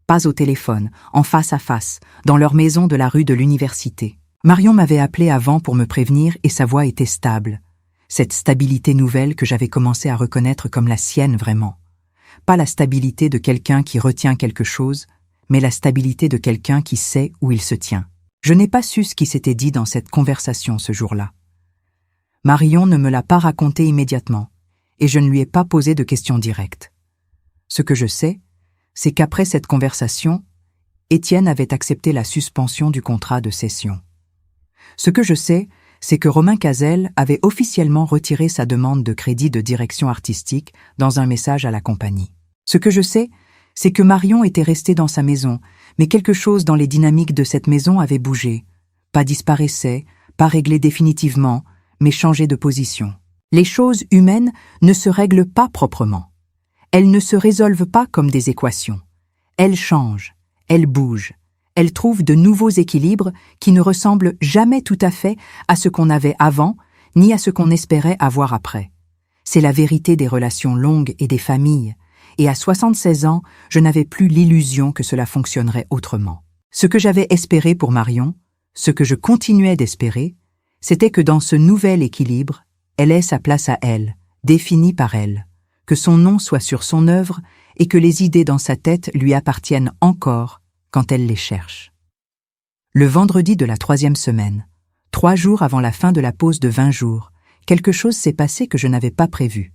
Pas au téléphone, en face à face, dans leur maison de la rue de l'Université. Marion m'avait appelé avant pour me prévenir et sa voix était stable. Cette stabilité nouvelle que j'avais commencé à reconnaître comme la sienne vraiment. Pas la stabilité de quelqu'un qui retient quelque chose, mais la stabilité de quelqu'un qui sait où il se tient. Je n'ai pas su ce qui s'était dit dans cette conversation ce jour-là. Marion ne me l'a pas raconté immédiatement, et je ne lui ai pas posé de questions directes. Ce que je sais, c'est qu'après cette conversation, Étienne avait accepté la suspension du contrat de cession. Ce que je sais, c'est que Romain Cazel avait officiellement retiré sa demande de crédit de direction artistique dans un message à la compagnie. Ce que je sais, c'est que Marion était restée dans sa maison, mais quelque chose dans les dynamiques de cette maison avait bougé, pas disparaissait, pas réglé définitivement, mais changé de position. Les choses humaines ne se règlent pas proprement. Elles ne se résolvent pas comme des équations. Elles changent, elles bougent, elles trouvent de nouveaux équilibres qui ne ressemblent jamais tout à fait à ce qu'on avait avant, ni à ce qu'on espérait avoir après. C'est la vérité des relations longues et des familles, et à 76 ans, je n'avais plus l'illusion que cela fonctionnerait autrement. Ce que j'avais espéré pour Marion, ce que je continuais d'espérer, c'était que dans ce nouvel équilibre, elle ait sa place à elle, définie par elle, que son nom soit sur son œuvre et que les idées dans sa tête lui appartiennent encore quand elle les cherche. Le vendredi de la 3e semaine, 3 jours avant la fin de la pause de 20 jours, quelque chose s'est passé que je n'avais pas prévu.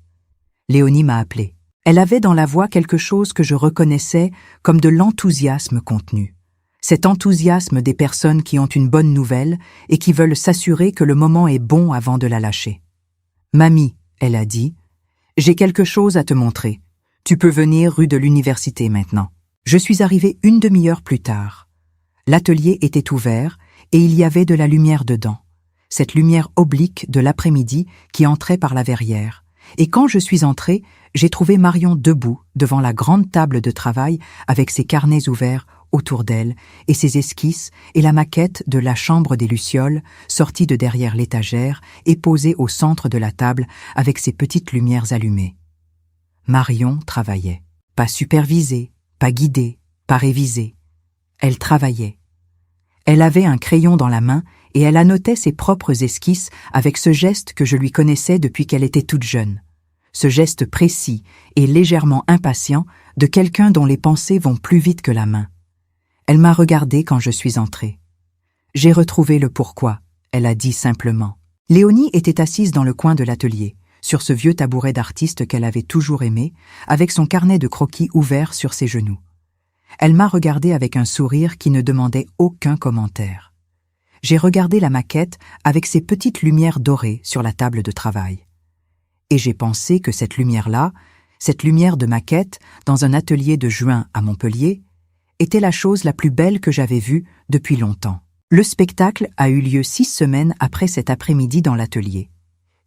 Léonie m'a appelé. Elle avait dans la voix quelque chose que je reconnaissais comme de l'enthousiasme contenu. Cet enthousiasme des personnes qui ont une bonne nouvelle et qui veulent s'assurer que le moment est bon avant de la lâcher. « Mamie, » elle a dit, « j'ai quelque chose à te montrer. Tu peux venir rue de l'Université maintenant. » Je suis arrivée une demi-heure plus tard. L'atelier était ouvert et il y avait de la lumière dedans. Cette lumière oblique de l'après-midi qui entrait par la verrière. Et quand je suis entrée, j'ai trouvé Marion debout devant la grande table de travail avec ses carnets ouverts autour d'elle et ses esquisses et la maquette de la chambre des Lucioles sortie de derrière l'étagère et posée au centre de la table avec ses petites lumières allumées. Marion travaillait. Pas supervisée, pas guidée, pas révisée. Elle travaillait. Elle avait un crayon dans la main et elle annotait ses propres esquisses avec ce geste que je lui connaissais depuis qu'elle était toute jeune. Ce geste précis et légèrement impatient de quelqu'un dont les pensées vont plus vite que la main. Elle m'a regardée quand je suis entrée. J'ai retrouvé le pourquoi, elle a dit simplement. Léonie était assise dans le coin de l'atelier, sur ce vieux tabouret d'artiste qu'elle avait toujours aimé, avec son carnet de croquis ouvert sur ses genoux. Elle m'a regardé avec un sourire qui ne demandait aucun commentaire. J'ai regardé la maquette avec ses petites lumières dorées sur la table de travail. Et j'ai pensé que cette lumière-là, cette lumière de maquette, dans un atelier de juin à Montpellier, était la chose la plus belle que j'avais vue depuis longtemps. Le spectacle a eu lieu 6 semaines après cet après-midi dans l'atelier.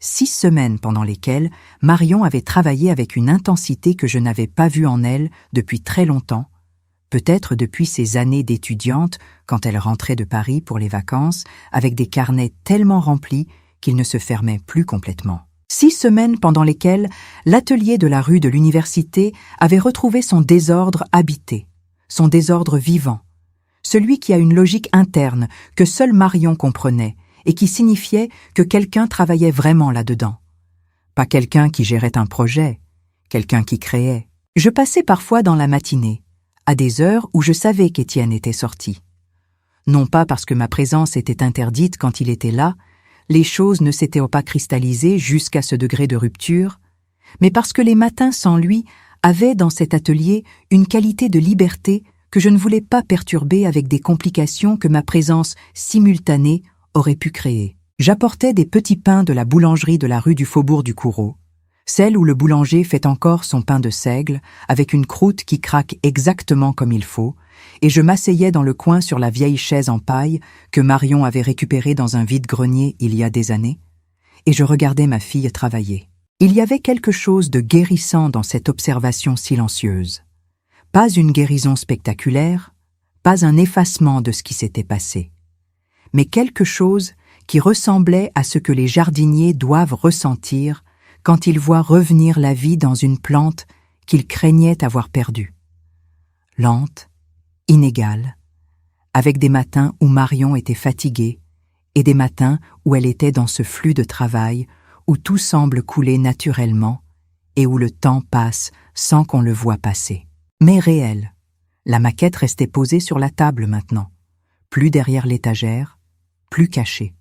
6 semaines pendant lesquelles Marion avait travaillé avec une intensité que je n'avais pas vue en elle depuis très longtemps, peut-être depuis ses années d'étudiante quand elle rentrait de Paris pour les vacances avec des carnets tellement remplis qu'ils ne se fermaient plus complètement. 6 semaines pendant lesquelles l'atelier de la rue de l'université avait retrouvé son désordre habité, son désordre vivant, celui qui a une logique interne que seule Marion comprenait et qui signifiait que quelqu'un travaillait vraiment là-dedans. Pas quelqu'un qui gérait un projet, quelqu'un qui créait. Je passais parfois dans la matinée, à des heures où je savais qu'Étienne était sorti. Non pas parce que ma présence était interdite quand il était là, les choses ne s'étaient pas cristallisées jusqu'à ce degré de rupture, mais parce que les matins sans lui avaient dans cet atelier une qualité de liberté que je ne voulais pas perturber avec des complications que ma présence simultanée aurait pu créer. J'apportais des petits pains de la boulangerie de la rue du Faubourg du Coureau, celle où le boulanger fait encore son pain de seigle, avec une croûte qui craque exactement comme il faut, et je m'asseyais dans le coin sur la vieille chaise en paille que Marion avait récupérée dans un vide-grenier il y a des années, et je regardais ma fille travailler. Il y avait quelque chose de guérissant dans cette observation silencieuse. Pas une guérison spectaculaire, pas un effacement de ce qui s'était passé, mais quelque chose qui ressemblait à ce que les jardiniers doivent ressentir quand ils voient revenir la vie dans une plante qu'ils craignaient avoir perdue. Lente, inégale, avec des matins où Marion était fatiguée et des matins où elle était dans ce flux de travail où tout semble couler naturellement et où le temps passe sans qu'on le voie passer. Mais réel, la maquette restait posée sur la table maintenant, plus derrière l'étagère, plus cachée.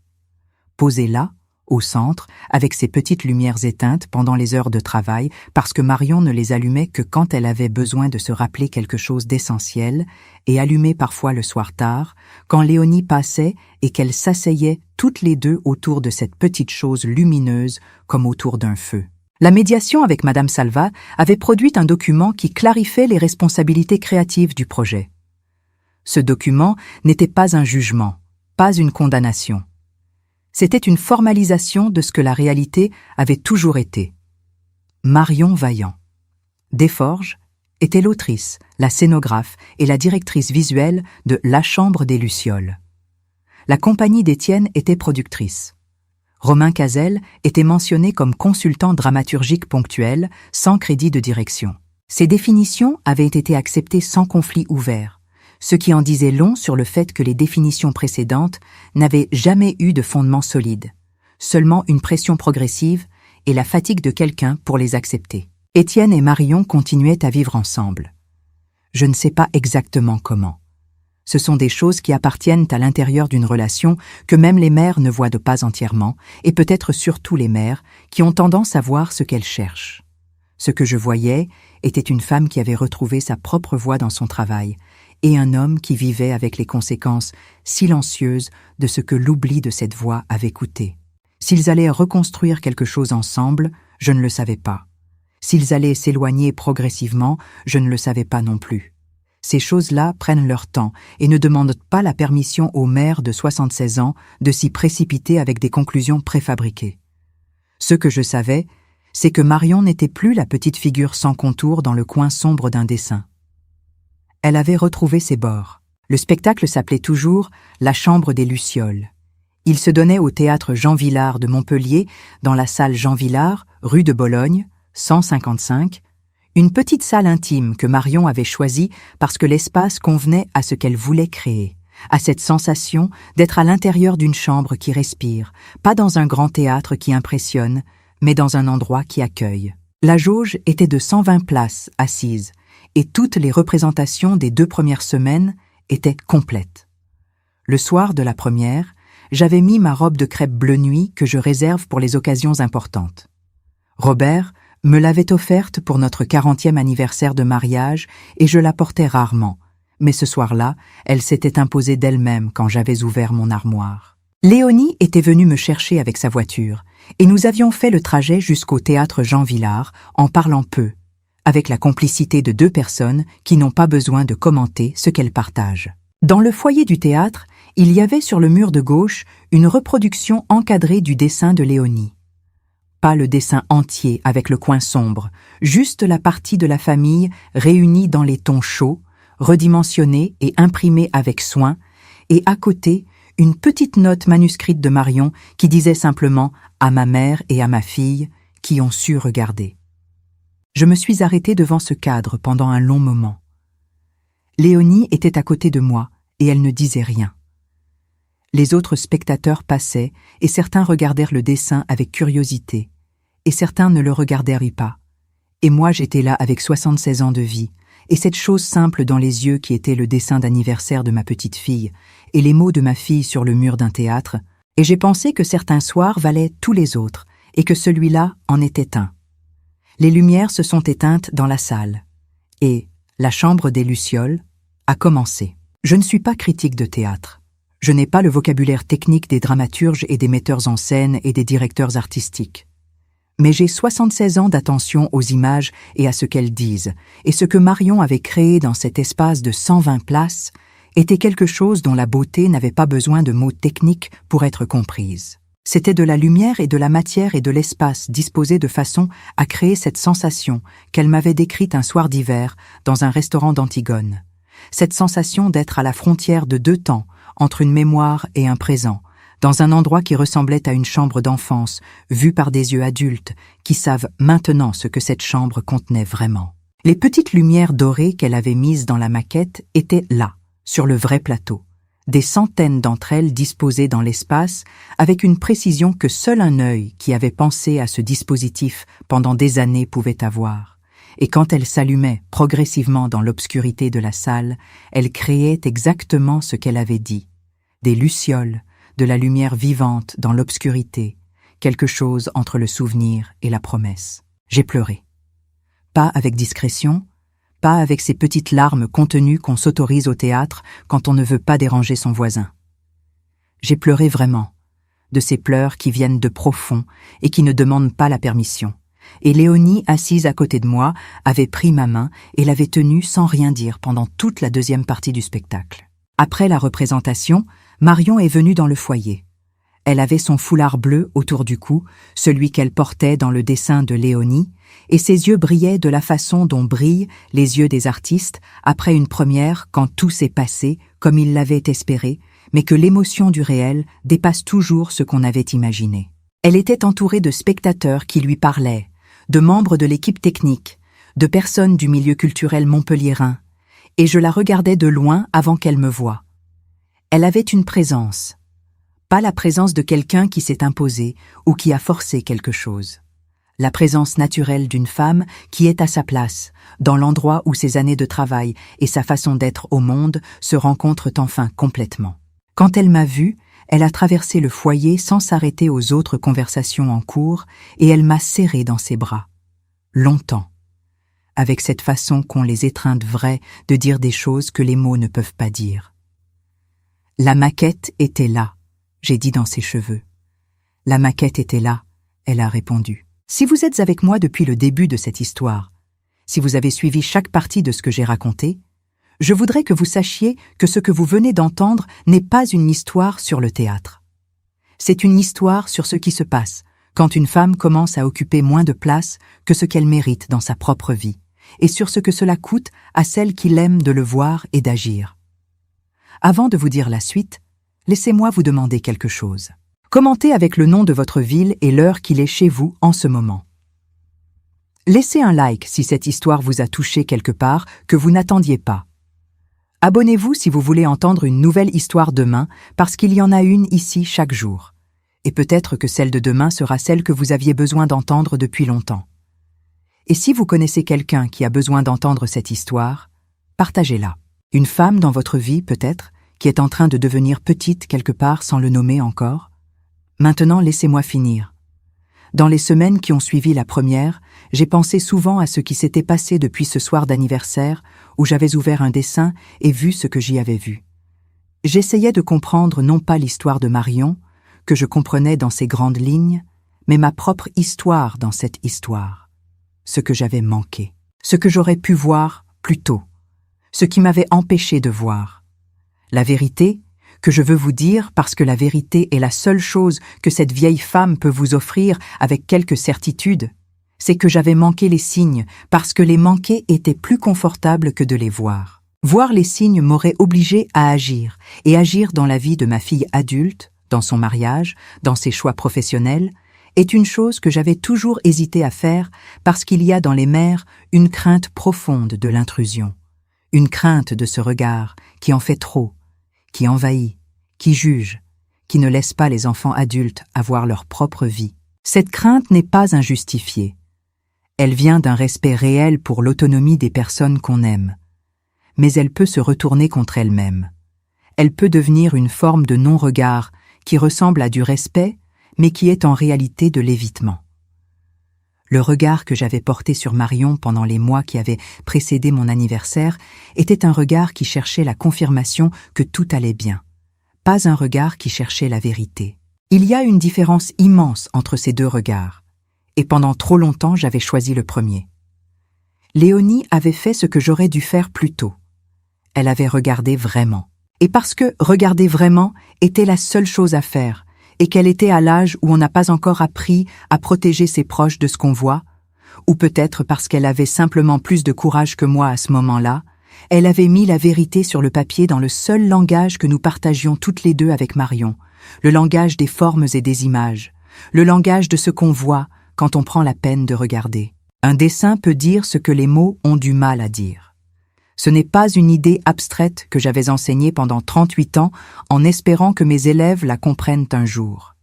Posée là, au centre, avec ses petites lumières éteintes pendant les heures de travail, parce que Marion ne les allumait que quand elle avait besoin de se rappeler quelque chose d'essentiel, et allumée parfois le soir tard, quand Léonie passait et qu'elles s'asseyaient toutes les deux autour de cette petite chose lumineuse comme autour d'un feu. La médiation avec Madame Salva avait produit un document qui clarifiait les responsabilités créatives du projet. Ce document n'était pas un jugement, pas une condamnation. C'était une formalisation de ce que la réalité avait toujours été. Marion Vaillant. Desforges était l'autrice, la scénographe et la directrice visuelle de La Chambre des Lucioles. La compagnie d'Étienne était productrice. Romain Cazel était mentionné comme consultant dramaturgique ponctuel, sans crédit de direction. Ces définitions avaient été acceptées sans conflit ouvert, ce qui en disait long sur le fait que les définitions précédentes n'avaient jamais eu de fondement solide, seulement une pression progressive et la fatigue de quelqu'un pour les accepter. Étienne et Marion continuaient à vivre ensemble. Je ne sais pas exactement comment. Ce sont des choses qui appartiennent à l'intérieur d'une relation que même les mères ne voient pas entièrement, et peut-être surtout les mères qui ont tendance à voir ce qu'elles cherchent. Ce que je voyais était une femme qui avait retrouvé sa propre voie dans son travail, et un homme qui vivait avec les conséquences silencieuses de ce que l'oubli de cette voie avait coûté. S'ils allaient reconstruire quelque chose ensemble, je ne le savais pas. S'ils allaient s'éloigner progressivement, je ne le savais pas non plus. Ces choses-là prennent leur temps et ne demandent pas la permission aux mères de 76 ans de s'y précipiter avec des conclusions préfabriquées. Ce que je savais, c'est que Marion n'était plus la petite figure sans contour dans le coin sombre d'un dessin. Elle avait retrouvé ses bords. Le spectacle s'appelait toujours « La Chambre des Lucioles ». Il se donnait au théâtre Jean Vilar de Montpellier, dans la salle Jean Vilar, rue de Bologne, 155, une petite salle intime que Marion avait choisie parce que l'espace convenait à ce qu'elle voulait créer, à cette sensation d'être à l'intérieur d'une chambre qui respire, pas dans un grand théâtre qui impressionne, mais dans un endroit qui accueille. La jauge était de 120 places assises, et toutes les représentations des 2 premières semaines étaient complètes. Le soir de la première, j'avais mis ma robe de crêpe bleu nuit que je réserve pour les occasions importantes. Robert me l'avait offerte pour notre 40e anniversaire de mariage et je la portais rarement, Mais ce soir-là, elle s'était imposée d'elle-même quand j'avais ouvert mon armoire. Léonie était venue me chercher avec sa voiture, et nous avions fait le trajet jusqu'au théâtre Jean Vilar en parlant peu, avec la complicité de 2 personnes qui n'ont pas besoin de commenter ce qu'elles partagent. Dans le foyer du théâtre, il y avait sur le mur de gauche une reproduction encadrée du dessin de Léonie. Pas le dessin entier avec le coin sombre, juste la partie de la famille réunie dans les tons chauds, redimensionnée et imprimée avec soin, et à côté, une petite note manuscrite de Marion qui disait simplement « à ma mère et à ma fille » qui ont su regarder. Je me suis arrêtée devant ce cadre pendant un long moment. Léonie était à côté de moi et elle ne disait rien. Les autres spectateurs passaient et certains regardèrent le dessin avec curiosité et certains ne le regardèrent pas. Et moi j'étais là avec 76 ans de vie et cette chose simple dans les yeux qui était le dessin d'anniversaire de ma petite fille et les mots de ma fille sur le mur d'un théâtre, et j'ai pensé que certains soirs valaient tous les autres et que celui-là en était un. Les lumières se sont éteintes dans la salle et la chambre des Lucioles a commencé. Je ne suis pas critique de théâtre. Je n'ai pas le vocabulaire technique des dramaturges et des metteurs en scène et des directeurs artistiques. Mais j'ai 76 ans d'attention aux images et à ce qu'elles disent, et ce que Marion avait créé dans cet espace de 120 places était quelque chose dont la beauté n'avait pas besoin de mots techniques pour être comprise. C'était de la lumière et de la matière et de l'espace disposés de façon à créer cette sensation qu'elle m'avait décrite un soir d'hiver dans un restaurant d'Antigone. Cette sensation d'être à la frontière de 2 temps, entre une mémoire et un présent, dans un endroit qui ressemblait à une chambre d'enfance, vue par des yeux adultes, qui savent maintenant ce que cette chambre contenait vraiment. Les petites lumières dorées qu'elle avait mises dans la maquette étaient là, sur le vrai plateau. Des centaines d'entre elles disposées dans l'espace, avec une précision que seul un œil qui avait pensé à ce dispositif pendant des années pouvait avoir. Et quand elles s'allumaient progressivement dans l'obscurité de la salle, elles créaient exactement ce qu'elle avait dit. Des lucioles, de la lumière vivante dans l'obscurité, quelque chose entre le souvenir et la promesse. J'ai pleuré. Pas avec discrétion, pas avec ces petites larmes contenues qu'on s'autorise au théâtre quand on ne veut pas déranger son voisin. J'ai pleuré vraiment, de ces pleurs qui viennent de profond et qui ne demandent pas la permission. Et Léonie, assise à côté de moi, avait pris ma main et l'avait tenue sans rien dire pendant toute la 2e partie du spectacle. Après la représentation, Marion est venue dans le foyer. Elle avait son foulard bleu autour du cou, celui qu'elle portait dans le dessin de Léonie, et ses yeux brillaient de la façon dont brillent les yeux des artistes après une première quand tout s'est passé comme ils l'avaient espéré, mais que l'émotion du réel dépasse toujours ce qu'on avait imaginé. Elle était entourée de spectateurs qui lui parlaient, de membres de l'équipe technique, de personnes du milieu culturel montpelliérain, et je la regardais de loin avant qu'elle me voie. Elle avait une présence, pas la présence de quelqu'un qui s'est imposé ou qui a forcé quelque chose. La présence naturelle d'une femme qui est à sa place, dans l'endroit où ses années de travail et sa façon d'être au monde se rencontrent enfin complètement. Quand elle m'a vue, elle a traversé le foyer sans s'arrêter aux autres conversations en cours et elle m'a serrée dans ses bras. Longtemps. Avec cette façon qu'ont les étreintes vraies de dire des choses que les mots ne peuvent pas dire. La maquette était là, j'ai dit dans ses cheveux. La maquette était là, elle a répondu. Si vous êtes avec moi depuis le début de cette histoire, si vous avez suivi chaque partie de ce que j'ai raconté, je voudrais que vous sachiez que ce que vous venez d'entendre n'est pas une histoire sur le théâtre. C'est une histoire sur ce qui se passe quand une femme commence à occuper moins de place que ce qu'elle mérite dans sa propre vie, et sur ce que cela coûte à celle qui l'aime de le voir et d'agir. Avant de vous dire la suite, laissez-moi vous demander quelque chose. Commentez avec le nom de votre ville et l'heure qu'il est chez vous en ce moment. Laissez un like si cette histoire vous a touché quelque part que vous n'attendiez pas. Abonnez-vous si vous voulez entendre une nouvelle histoire demain, parce qu'il y en a une ici chaque jour. Et peut-être que celle de demain sera celle que vous aviez besoin d'entendre depuis longtemps. Et si vous connaissez quelqu'un qui a besoin d'entendre cette histoire, partagez-la. Une femme dans votre vie, peut-être, qui est en train de devenir petite quelque part sans le nommer encore. Maintenant, laissez-moi finir. Dans les semaines qui ont suivi la première, j'ai pensé souvent à ce qui s'était passé depuis ce soir d'anniversaire où j'avais ouvert un dessin et vu ce que j'y avais vu. J'essayais de comprendre non pas l'histoire de Marion, que je comprenais dans ses grandes lignes, mais ma propre histoire dans cette histoire. Ce que j'avais manqué, ce que j'aurais pu voir plus tôt, ce qui m'avait empêché de voir. La vérité, que je veux vous dire parce que la vérité est la seule chose que cette vieille femme peut vous offrir avec quelque certitude, c'est que j'avais manqué les signes parce que les manquer était plus confortable que de les voir. Voir les signes m'aurait obligé à agir, et agir dans la vie de ma fille adulte, dans son mariage, dans ses choix professionnels, est une chose que j'avais toujours hésité à faire parce qu'il y a dans les mères une crainte profonde de l'intrusion, une crainte de ce regard qui en fait trop, qui envahit, qui juge, qui ne laisse pas les enfants adultes avoir leur propre vie. Cette crainte n'est pas injustifiée. Elle vient d'un respect réel pour l'autonomie des personnes qu'on aime. Mais elle peut se retourner contre elle-même. Elle peut devenir une forme de non-regard qui ressemble à du respect, mais qui est en réalité de l'évitement. Le regard que j'avais porté sur Marion pendant les mois qui avaient précédé mon anniversaire était un regard qui cherchait la confirmation que tout allait bien, pas un regard qui cherchait la vérité. Il y a une différence immense entre ces deux regards, et pendant trop longtemps j'avais choisi le premier. Léonie avait fait ce que j'aurais dû faire plus tôt. Elle avait regardé vraiment. Et parce que regarder vraiment était la seule chose à faire, et qu'elle était à l'âge où on n'a pas encore appris à protéger ses proches de ce qu'on voit, ou peut-être parce qu'elle avait simplement plus de courage que moi à ce moment-là, elle avait mis la vérité sur le papier dans le seul langage que nous partagions toutes les deux avec Marion, le langage des formes et des images, le langage de ce qu'on voit quand on prend la peine de regarder. Un dessin peut dire ce que les mots ont du mal à dire. Ce n'est pas une idée abstraite que j'avais enseignée pendant 38 ans en espérant que mes élèves la comprennent un jour.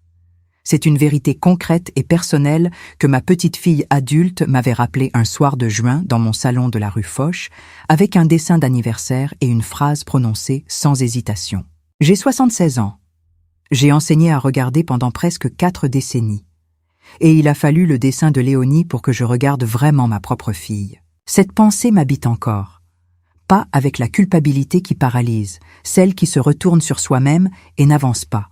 C'est une vérité concrète et personnelle que ma petite fille adulte m'avait rappelée un soir de juin dans mon salon de la rue Foch, avec un dessin d'anniversaire et une phrase prononcée sans hésitation. J'ai 76 ans. J'ai enseigné à regarder pendant presque 4 décennies. Et il a fallu le dessin de Léonie pour que je regarde vraiment ma propre fille. Cette pensée m'habite encore. Pas avec la culpabilité qui paralyse, celle qui se retourne sur soi-même et n'avance pas.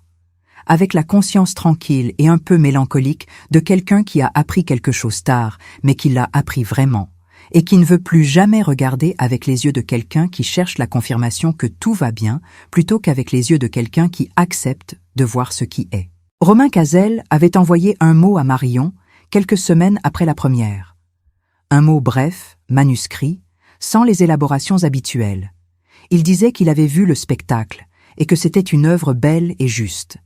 Avec la conscience tranquille et un peu mélancolique de quelqu'un qui a appris quelque chose tard, mais qui l'a appris vraiment, et qui ne veut plus jamais regarder avec les yeux de quelqu'un qui cherche la confirmation que tout va bien, plutôt qu'avec les yeux de quelqu'un qui accepte de voir ce qui est. Romain Cazel avait envoyé un mot à Marion quelques semaines après la première. Un mot bref, manuscrit, sans les élaborations habituelles. Il disait qu'il avait vu le spectacle, et que c'était une œuvre belle et juste,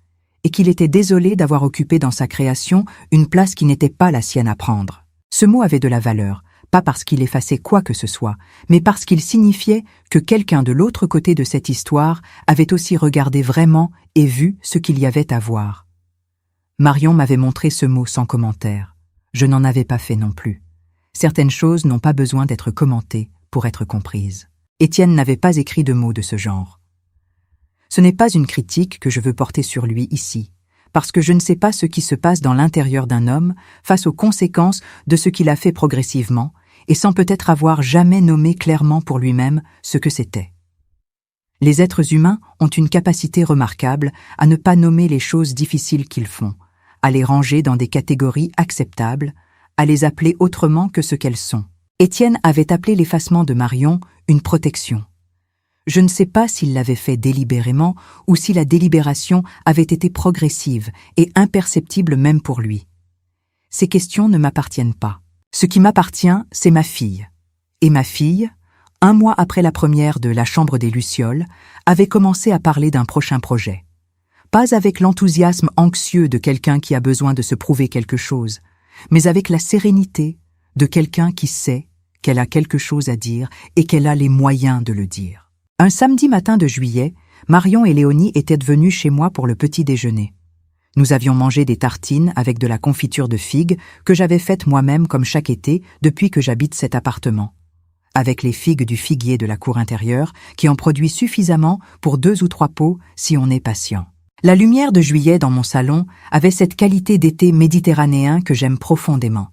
et qu'il était désolé d'avoir occupé dans sa création une place qui n'était pas la sienne à prendre. Ce mot avait de la valeur, pas parce qu'il effaçait quoi que ce soit, mais parce qu'il signifiait que quelqu'un de l'autre côté de cette histoire avait aussi regardé vraiment et vu ce qu'il y avait à voir. Marion m'avait montré ce mot sans commentaire. Je n'en avais pas fait non plus. Certaines choses n'ont pas besoin d'être commentées pour être comprises. Étienne n'avait pas écrit de mots de ce genre. Ce n'est pas une critique que je veux porter sur lui ici, parce que je ne sais pas ce qui se passe dans l'intérieur d'un homme face aux conséquences de ce qu'il a fait progressivement, et sans peut-être avoir jamais nommé clairement pour lui-même ce que c'était. Les êtres humains ont une capacité remarquable à ne pas nommer les choses difficiles qu'ils font, à les ranger dans des catégories acceptables, à les appeler autrement que ce qu'elles sont. Étienne avait appelé l'effacement de Marion une protection. Je ne sais pas s'il l'avait fait délibérément ou si la délibération avait été progressive et imperceptible même pour lui. Ces questions ne m'appartiennent pas. Ce qui m'appartient, c'est ma fille. Et ma fille, 1 mois après la première de La Chambre des Lucioles, avait commencé à parler d'un prochain projet. Pas avec l'enthousiasme anxieux de quelqu'un qui a besoin de se prouver quelque chose, mais avec la sérénité de quelqu'un qui sait qu'elle a quelque chose à dire et qu'elle a les moyens de le dire. Un samedi matin de juillet, Marion et Léonie étaient venues chez moi pour le petit déjeuner. Nous avions mangé des tartines avec de la confiture de figues que j'avais faite moi-même comme chaque été depuis que j'habite cet appartement, avec les figues du figuier de la cour intérieure qui en produit suffisamment pour 2 ou 3 pots si on est patient. La lumière de juillet dans mon salon avait cette qualité d'été méditerranéen que j'aime profondément.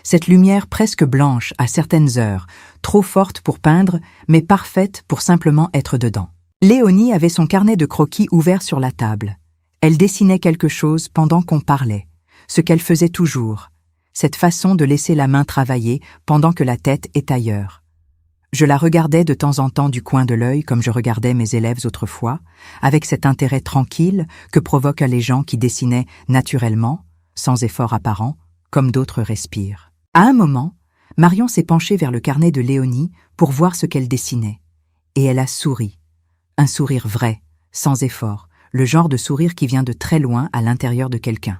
Cette lumière presque blanche à certaines heures, trop forte pour peindre, mais parfaite pour simplement être dedans. Léonie avait son carnet de croquis ouvert sur la table. Elle dessinait quelque chose pendant qu'on parlait, ce qu'elle faisait toujours, cette façon de laisser la main travailler pendant que la tête est ailleurs. Je la regardais de temps en temps du coin de l'œil comme je regardais mes élèves autrefois, avec cet intérêt tranquille que provoquent les gens qui dessinaient naturellement, sans effort apparent, comme d'autres respirent. À un moment, Marion s'est penchée vers le carnet de Léonie pour voir ce qu'elle dessinait, et elle a souri. Un sourire vrai, sans effort, le genre de sourire qui vient de très loin à l'intérieur de quelqu'un.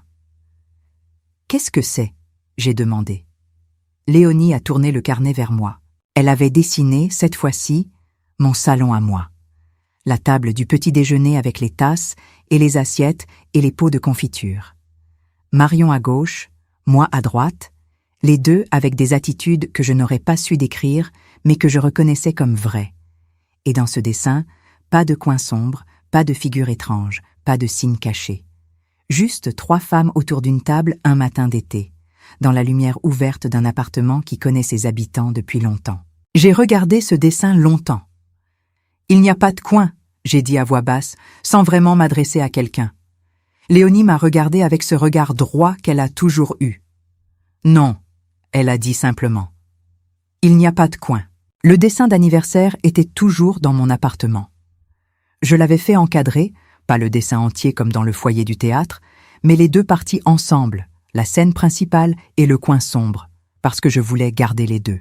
« Qu'est-ce que c'est ?» j'ai demandé. Léonie a tourné le carnet vers moi. Elle avait dessiné, cette fois-ci, mon salon à moi. La table du petit déjeuner avec les tasses et les assiettes et les pots de confiture. Marion à gauche, moi à droite, les deux avec des attitudes que je n'aurais pas su décrire, mais que je reconnaissais comme vraies. Et dans ce dessin, pas de coin sombre, pas de figure étrange, pas de signes cachés. Juste 3 femmes autour d'une table un matin d'été, dans la lumière ouverte d'un appartement qui connaît ses habitants depuis longtemps. J'ai regardé ce dessin longtemps. Il n'y a pas de coin, j'ai dit à voix basse, sans vraiment m'adresser à quelqu'un. Léonie m'a regardé avec ce regard droit qu'elle a toujours eu. Non, elle a dit simplement. Il n'y a pas de coin. Le dessin d'anniversaire était toujours dans mon appartement. Je l'avais fait encadrer, pas le dessin entier comme dans le foyer du théâtre, mais les 2 parties ensemble, la scène principale et le coin sombre, parce que je voulais garder les 2.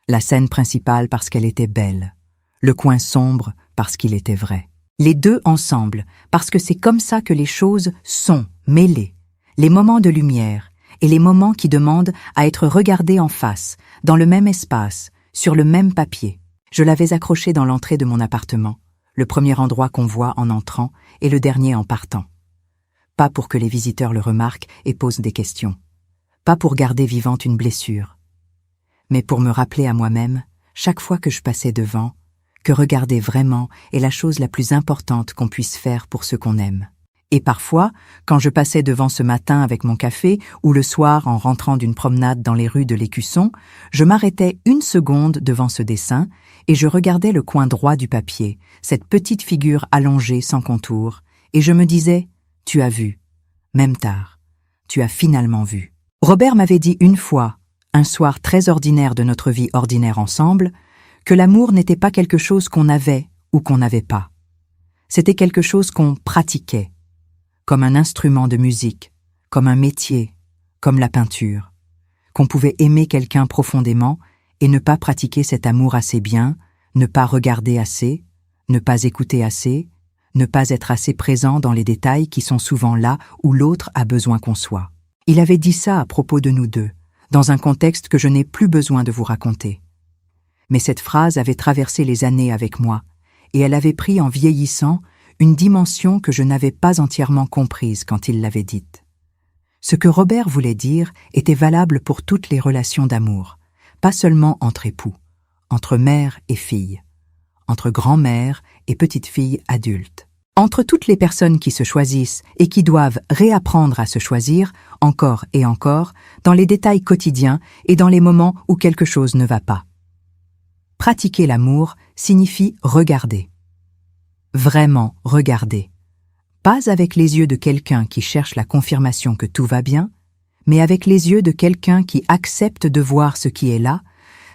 La scène principale parce qu'elle était belle, le coin sombre parce qu'il était vrai. Les 2 ensemble, parce que c'est comme ça que les choses sont mêlées, les moments de lumière et les moments qui demandent à être regardés en face, dans le même espace, sur le même papier. Je l'avais accroché dans l'entrée de mon appartement, le premier endroit qu'on voit en entrant et le dernier en partant. Pas pour que les visiteurs le remarquent et posent des questions. Pas pour garder vivante une blessure. Mais pour me rappeler à moi-même, chaque fois que je passais devant, que regarder vraiment est la chose la plus importante qu'on puisse faire pour ce qu'on aime. Et parfois, quand je passais devant ce matin avec mon café ou le soir en rentrant d'une promenade dans les rues de l'Écusson, je m'arrêtais 1 seconde devant ce dessin et je regardais le coin droit du papier, cette petite figure allongée sans contour, et je me disais « Tu as vu, même tard, tu as finalement vu ». Robert m'avait dit une fois, un soir très ordinaire de notre vie ordinaire ensemble, que l'amour n'était pas quelque chose qu'on avait ou qu'on n'avait pas. C'était quelque chose qu'on pratiquait, comme un instrument de musique, comme un métier, comme la peinture, qu'on pouvait aimer quelqu'un profondément et ne pas pratiquer cet amour assez bien, ne pas regarder assez, ne pas écouter assez, ne pas être assez présent dans les détails qui sont souvent là où l'autre a besoin qu'on soit. Il avait dit ça à propos de nous 2, dans un contexte que je n'ai plus besoin de vous raconter. Mais cette phrase avait traversé les années avec moi, et elle avait pris en vieillissant une dimension que je n'avais pas entièrement comprise quand il l'avait dite. Ce que Robert voulait dire était valable pour toutes les relations d'amour, pas seulement entre époux, entre mère et fille, entre grand-mère et petite-fille adulte, entre toutes les personnes qui se choisissent et qui doivent réapprendre à se choisir, encore et encore, dans les détails quotidiens et dans les moments où quelque chose ne va pas. Pratiquer l'amour signifie regarder. Vraiment regarder. Pas avec les yeux de quelqu'un qui cherche la confirmation que tout va bien, mais avec les yeux de quelqu'un qui accepte de voir ce qui est là,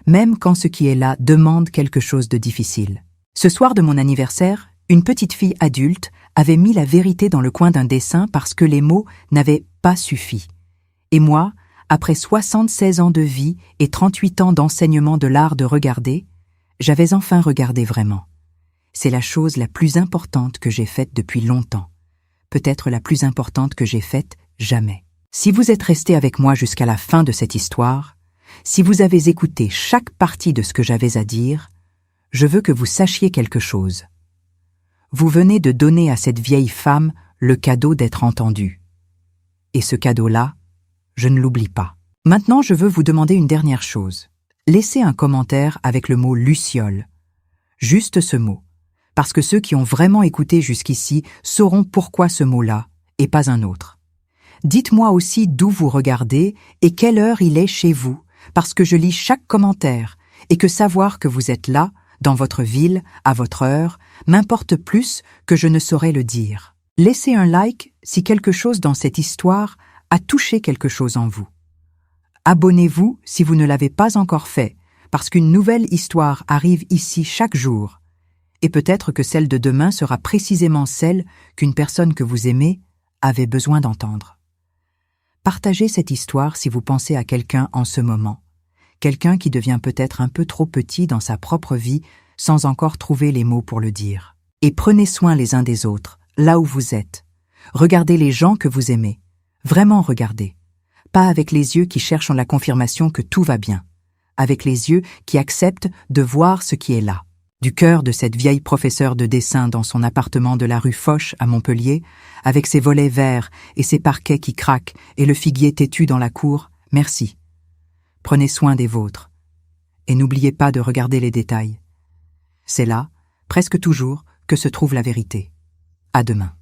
même quand ce qui est là demande quelque chose de difficile. Ce soir de mon anniversaire, une petite fille adulte avait mis la vérité dans le coin d'un dessin parce que les mots n'avaient pas suffi. Et moi, après 76 ans de vie et 38 ans d'enseignement de l'art de regarder, j'avais enfin regardé vraiment. C'est la chose la plus importante que j'ai faite depuis longtemps. Peut-être la plus importante que j'ai faite jamais. Si vous êtes resté avec moi jusqu'à la fin de cette histoire, si vous avez écouté chaque partie de ce que j'avais à dire, je veux que vous sachiez quelque chose. Vous venez de donner à cette vieille femme le cadeau d'être entendue. Et ce cadeau-là, je ne l'oublie pas. Maintenant, je veux vous demander une dernière chose. Laissez un commentaire avec le mot « luciole ». Juste ce mot. parce que ceux qui ont vraiment écouté jusqu'ici sauront pourquoi ce mot-là, et pas un autre. Dites-moi aussi d'où vous regardez et quelle heure il est chez vous, parce que je lis chaque commentaire, et que savoir que vous êtes là, dans votre ville, à votre heure, m'importe plus que je ne saurais le dire. Laissez un like si quelque chose dans cette histoire a touché quelque chose en vous. Abonnez-vous si vous ne l'avez pas encore fait, parce qu'une nouvelle histoire arrive ici chaque jour. Et peut-être que celle de demain sera précisément celle qu'une personne que vous aimez avait besoin d'entendre. Partagez cette histoire si vous pensez à quelqu'un en ce moment, quelqu'un qui devient peut-être un peu trop petit dans sa propre vie sans encore trouver les mots pour le dire. Et prenez soin les uns des autres, là où vous êtes. Regardez les gens que vous aimez. Vraiment regardez. Pas avec les yeux qui cherchent la confirmation que tout va bien. Avec les yeux qui acceptent de voir ce qui est là. Du cœur de cette vieille professeure de dessin dans son appartement de la rue Foch à Montpellier, avec ses volets verts et ses parquets qui craquent et le figuier têtu dans la cour, merci. Prenez soin des vôtres. Et n'oubliez pas de regarder les détails. C'est là, presque toujours, que se trouve la vérité. À demain.